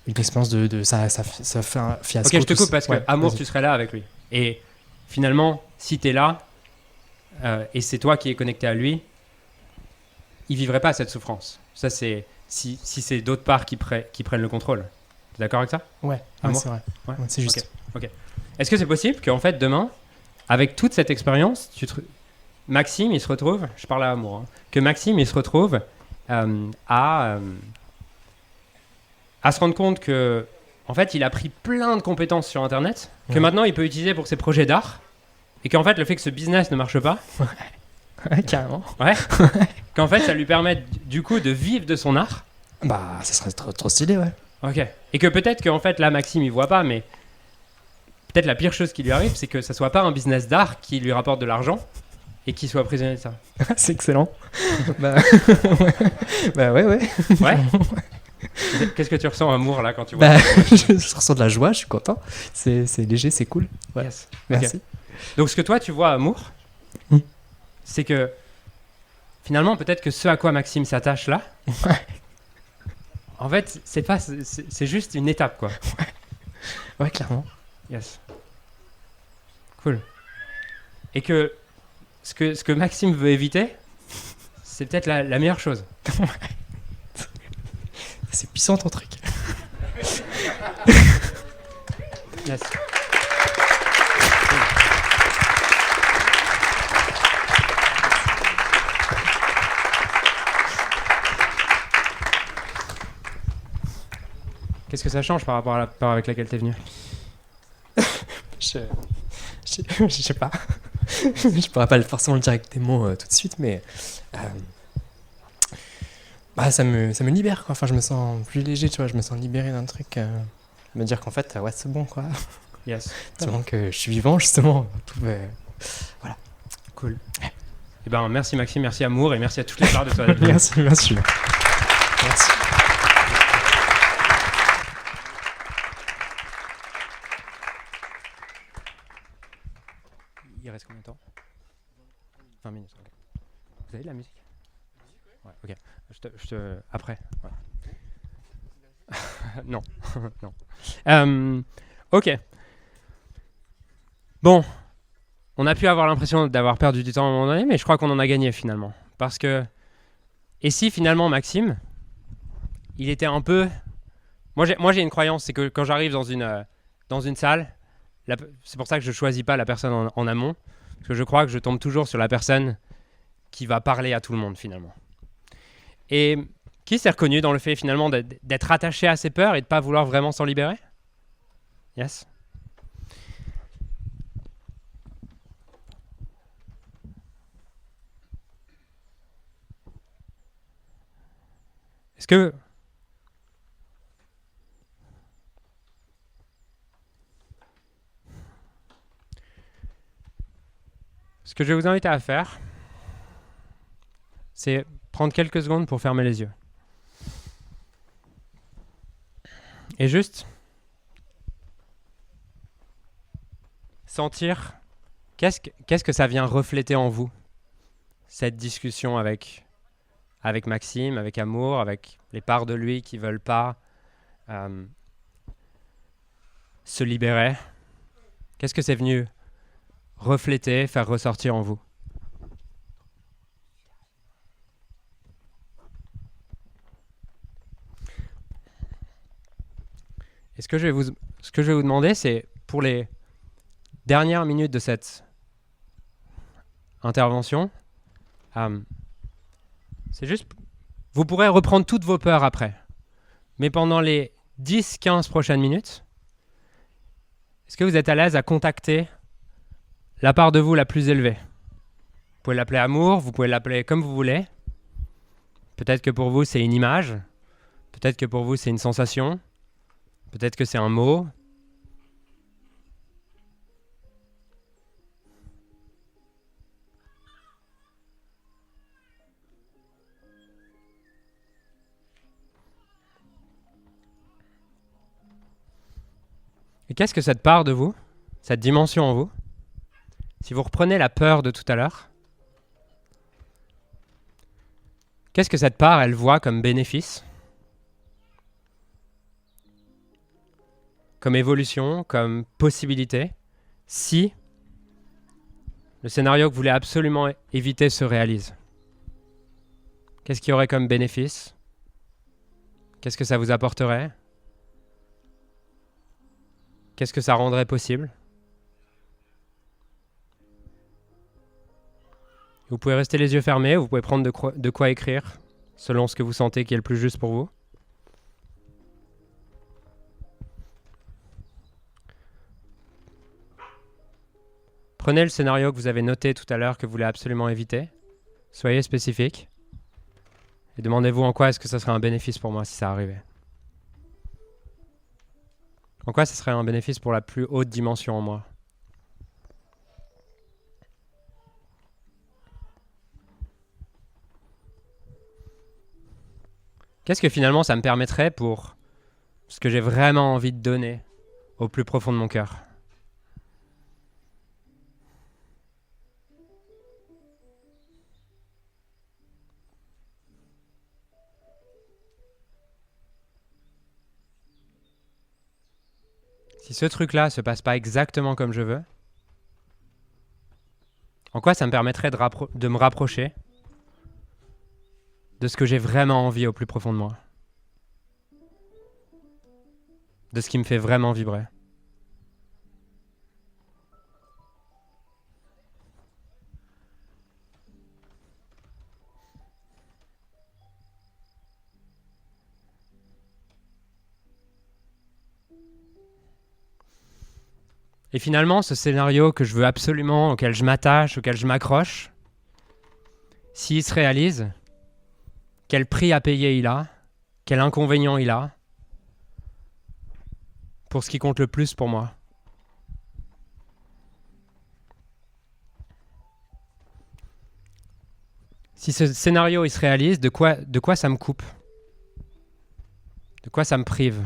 expérience de ça fait un fiasco.
Ok, je te coupe parce que
ouais,
amour,
vas-y.
tu serais là avec lui. Et finalement, si tu es là et c'est toi qui es connecté à lui, il vivrait pas cette souffrance. Ça, c'est si c'est d'autres parts qui prennent le contrôle. Tu es d'accord avec ça?
Ouais,
Amour?
c'est vrai.
Ouais.
Ouais, c'est juste.
Ok. Est-ce que c'est possible qu'en fait demain, avec toute cette expérience, Maxime, il se retrouve, je parle à amour, hein, que Maxime, il se retrouve à se rendre compte que, en fait, il a pris plein de compétences sur Internet que maintenant il peut utiliser pour ses projets d'art, et qu'en fait, le fait que ce business ne marche pas,
Ouais, carrément.
ouais, qu'en fait, ça lui permet du coup de vivre de son art.
Bah, ça serait trop stylé, ouais.
Ok. Et que peut-être qu'en fait, là, Maxime, il voit pas, mais peut-être la pire chose qui lui arrive, c'est que ça soit pas un business d'art qui lui rapporte de l'argent et qu'il soit prisonnier de ça.
C'est excellent. Bah, ouais.
Ouais. Qu'est-ce que tu ressens, Amour, là, quand tu vois
Bah,
ça?
je ressens de la joie, je suis content. C'est léger, c'est cool. Ouais.
Yes.
Merci.
Donc, ce que toi, tu vois, Amour,
Mm.
c'est que finalement, peut-être que ce à quoi Maxime s'attache là, en fait, c'est juste une étape, quoi.
Ouais, clairement.
Yes. Cool. Et que ce que Maxime veut éviter, c'est peut-être la meilleure chose.
C'est puissant ton truc.
Yes. Qu'est-ce que ça change par rapport à la peur avec laquelle t'es venu?
Je sais pas. Je pourrais pas forcément le dire avec tes mots tout de suite, mais bah, ça me libère, quoi. Enfin, je me sens plus léger, tu vois. Je me sens libéré d'un truc. Me dire qu'en fait, ouais, c'est bon, quoi.
Yes.
C'est bon que je suis vivant, justement. Voilà.
Cool. Eh ben, merci Maxime, merci Amour et merci à toutes les parts de toi.
Merci. Merci.
Il reste combien de temps? 20 minutes. Okay. Vous avez de la musique? Ouais, ok. Après. Ouais. Non. Non. Ok. Bon. On a pu avoir l'impression d'avoir perdu du temps à un moment donné, mais je crois qu'on en a gagné finalement. Parce que... Et si finalement Maxime, il était un peu... Moi j'ai une croyance, c'est que quand j'arrive dans une salle, c'est pour ça que je choisis pas la personne en amont, parce que je crois que je tombe toujours sur la personne qui va parler à tout le monde finalement. Et qui s'est reconnu dans le fait finalement d'être attaché à ses peurs et de ne pas vouloir vraiment s'en libérer? Yes. Est-ce que... Ce que je vais vous inviter à faire, c'est prendre quelques secondes pour fermer les yeux. Et juste sentir qu'est-ce que ça vient refléter en vous, cette discussion avec Maxime, avec Amour, avec les parts de lui qui ne veulent pas se libérer. Qu'est-ce que c'est venu refléter, faire ressortir en vous? Et ce que je vais vous demander, c'est pour les dernières minutes de cette intervention, c'est juste, vous pourrez reprendre toutes vos peurs après, mais pendant les 10-15 prochaines minutes, est-ce que vous êtes à l'aise à contacter la part de vous la plus élevée? Vous pouvez l'appeler amour, vous pouvez l'appeler comme vous voulez. Peut-être que pour vous, c'est une image. Peut-être que pour vous, c'est une sensation. Peut-être que c'est un mot. Et qu'est-ce que cette part de vous, cette dimension en vous, si vous reprenez la peur de tout à l'heure, qu'est-ce que cette part, elle voit comme bénéfice, comme évolution, comme possibilité, si le scénario que vous voulez absolument éviter se réalise? Qu'est-ce qu'il y aurait comme bénéfice? Qu'est-ce que ça vous apporterait? Qu'est-ce que ça rendrait possible? Vous pouvez rester les yeux fermés, vous pouvez prendre de quoi écrire, selon ce que vous sentez qui est le plus juste pour vous. Prenez le scénario que vous avez noté tout à l'heure que vous voulez absolument éviter. Soyez spécifique. Et demandez-vous en quoi est-ce que ça serait un bénéfice pour moi si ça arrivait. En quoi ce serait un bénéfice pour la plus haute dimension en moi? qu'est-ce que finalement ça me permettrait pour ce que j'ai vraiment envie de donner au plus profond de mon cœur? Si ce truc-là se passe pas exactement comme je veux, en quoi ça me permettrait de me rapprocher de ce que j'ai vraiment envie au plus profond de moi? De ce qui me fait vraiment vibrer? Et finalement, ce scénario que je veux absolument, auquel je m'attache, auquel je m'accroche, s'il se réalise, quel prix à payer il a, quel inconvénient il a, pour ce qui compte le plus pour moi. Si ce scénario il se réalise, de quoi ça me coupe? De quoi ça me prive?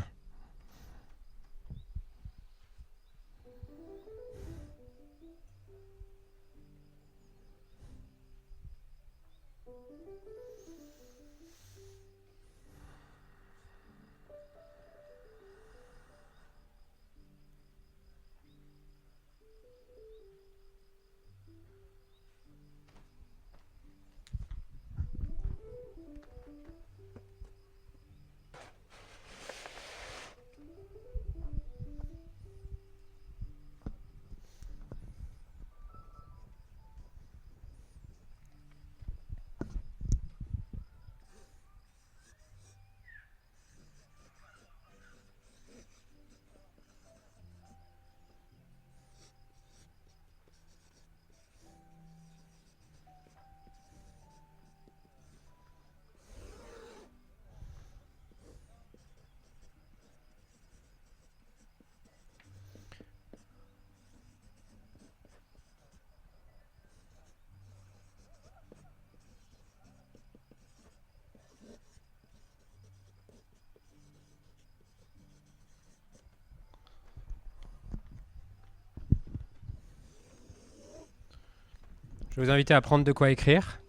Je vais vous inviter à prendre de quoi écrire,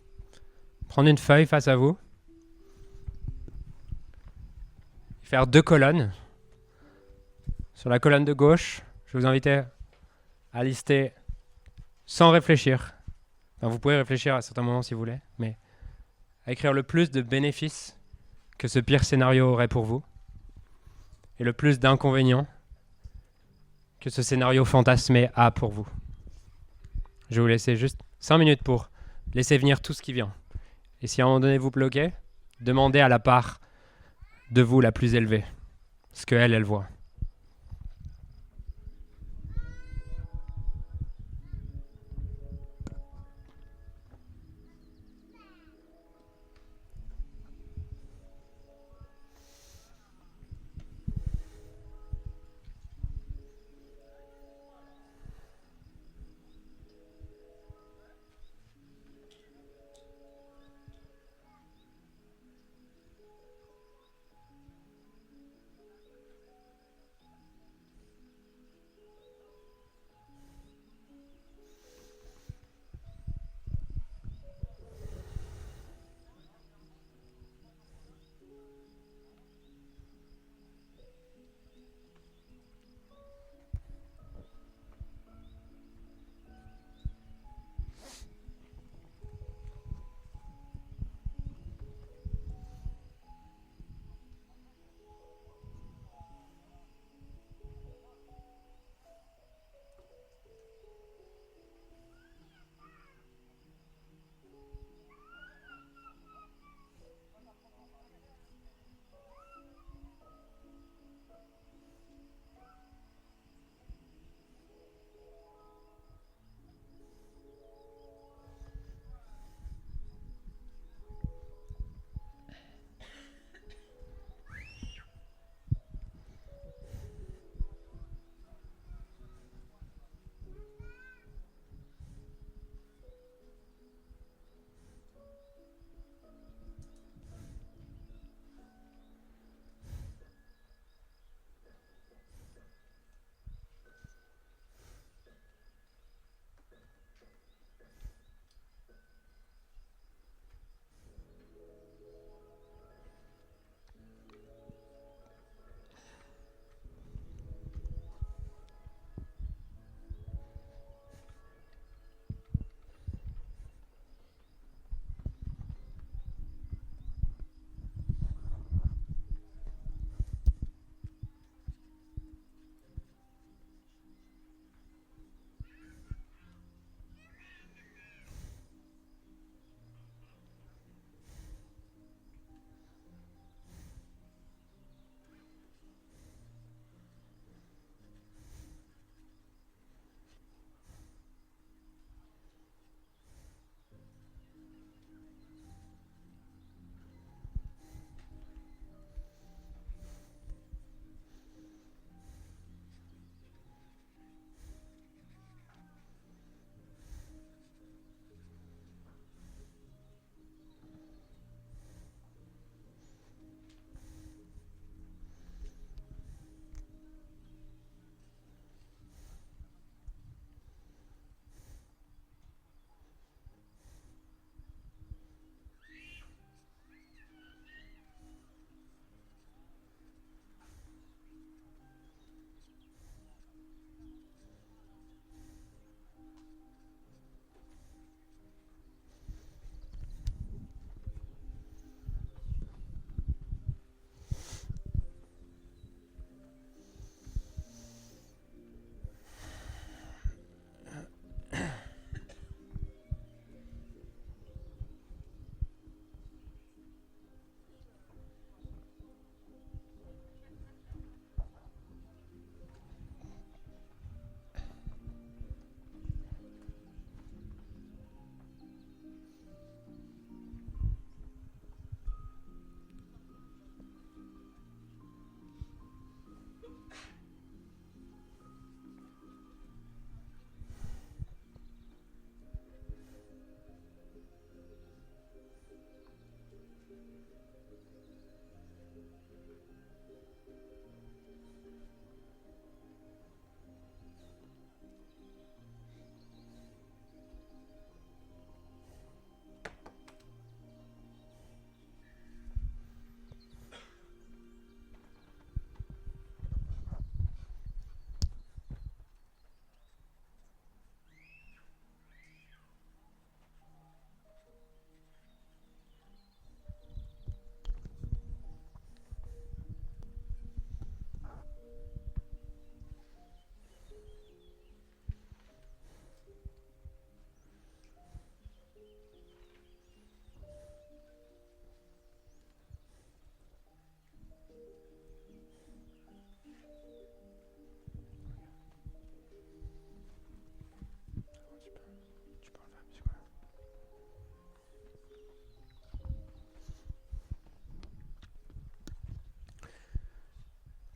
prendre une feuille face à vous, faire 2 colonnes. Sur la colonne de gauche, je vais vous inviter à lister sans réfléchir. Enfin, vous pouvez réfléchir à certains moments si vous voulez, mais à écrire le plus de bénéfices que ce pire scénario aurait pour vous et le plus d'inconvénients que ce scénario fantasmé a pour vous. Je vais vous laisser juste 5 minutes pour laisser venir tout ce qui vient. Et si à un moment donné vous bloquez, demandez à la part de vous la plus élevée ce qu'elle, elle voit.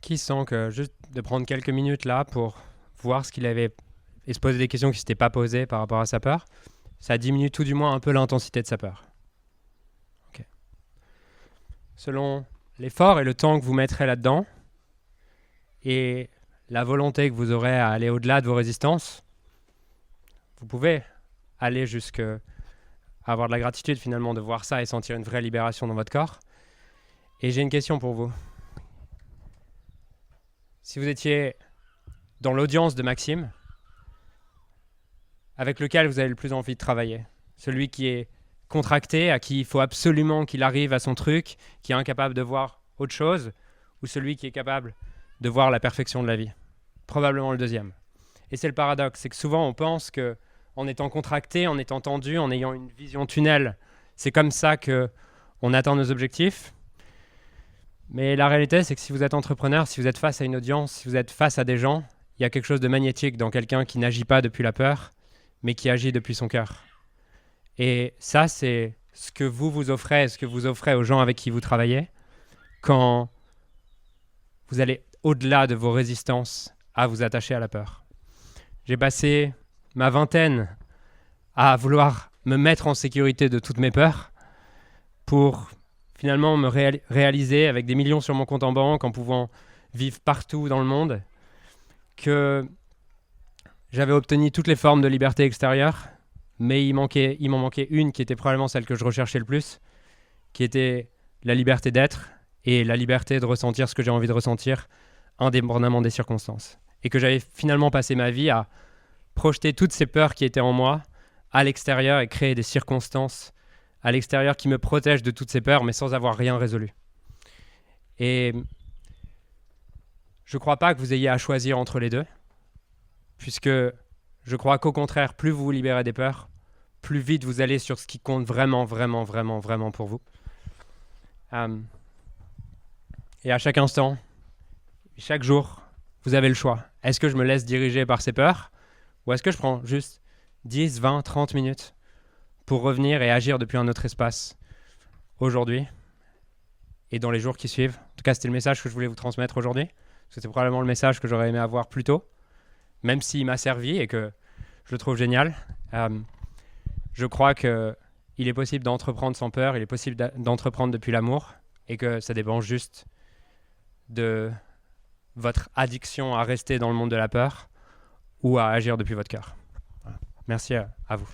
Qui sent que juste de prendre quelques minutes là pour voir ce qu'il avait et se poser des questions qui ne s'étaient pas posées par rapport à sa peur, ça diminue tout du moins un peu l'intensité de sa peur. Ok. Selon l'effort et le temps que vous mettrez là-dedans et la volonté que vous aurez à aller au-delà de vos résistances, vous pouvez aller jusqu'à avoir de la gratitude finalement de voir ça et sentir une vraie libération dans votre corps. Et j'ai une question pour vous. Si vous étiez dans l'audience de Maxime, avec lequel vous avez le plus envie de travailler, celui qui est contracté, à qui il faut absolument qu'il arrive à son truc, qui est incapable de voir autre chose, ou celui qui est capable de voir la perfection de la vie? Probablement le deuxième. Et c'est le paradoxe, c'est que souvent on pense que en étant contracté, en étant tendu, en ayant une vision tunnel, c'est comme ça qu'on atteint nos objectifs. Mais la réalité, c'est que si vous êtes entrepreneur, si vous êtes face à une audience, si vous êtes face à des gens, il y a quelque chose de magnétique dans quelqu'un qui n'agit pas depuis la peur, mais qui agit depuis son cœur. Et ça, c'est ce que vous offrez, ce que vous offrez aux gens avec qui vous travaillez, quand vous allez au-delà de vos résistances à vous attacher à la peur. J'ai passé ma vingtaine à vouloir me mettre en sécurité de toutes mes peurs pour finalement me réaliser avec des millions sur mon compte en banque, en pouvant vivre partout dans le monde, que j'avais obtenu toutes les formes de liberté extérieure, mais il m'en manquait une qui était probablement celle que je recherchais le plus, qui était la liberté d'être et la liberté de ressentir ce que j'ai envie de ressentir, indépendamment des circonstances. Et que j'avais finalement passé ma vie à projeter toutes ces peurs qui étaient en moi à l'extérieur et créer des circonstances à l'extérieur qui me protègent de toutes ces peurs, mais sans avoir rien résolu. Et je ne crois pas que vous ayez à choisir entre les deux, puisque je crois qu'au contraire, plus vous vous libérez des peurs, plus vite vous allez sur ce qui compte vraiment, vraiment, vraiment, vraiment pour vous. Et à chaque instant, chaque jour, vous avez le choix. Est-ce que je me laisse diriger par ces peurs, ou est-ce que je prends juste 10, 20, 30 minutes pour revenir et agir depuis un autre espace aujourd'hui et dans les jours qui suivent? En tout cas, c'était le message que je voulais vous transmettre aujourd'hui. C'était probablement le message que j'aurais aimé avoir plus tôt, même s'il m'a servi et que je le trouve génial. Je crois qu'il est possible d'entreprendre sans peur, il est possible d'entreprendre depuis l'amour, et que ça dépend juste de votre addiction à rester dans le monde de la peur ou à agir depuis votre cœur. Voilà. Merci à vous.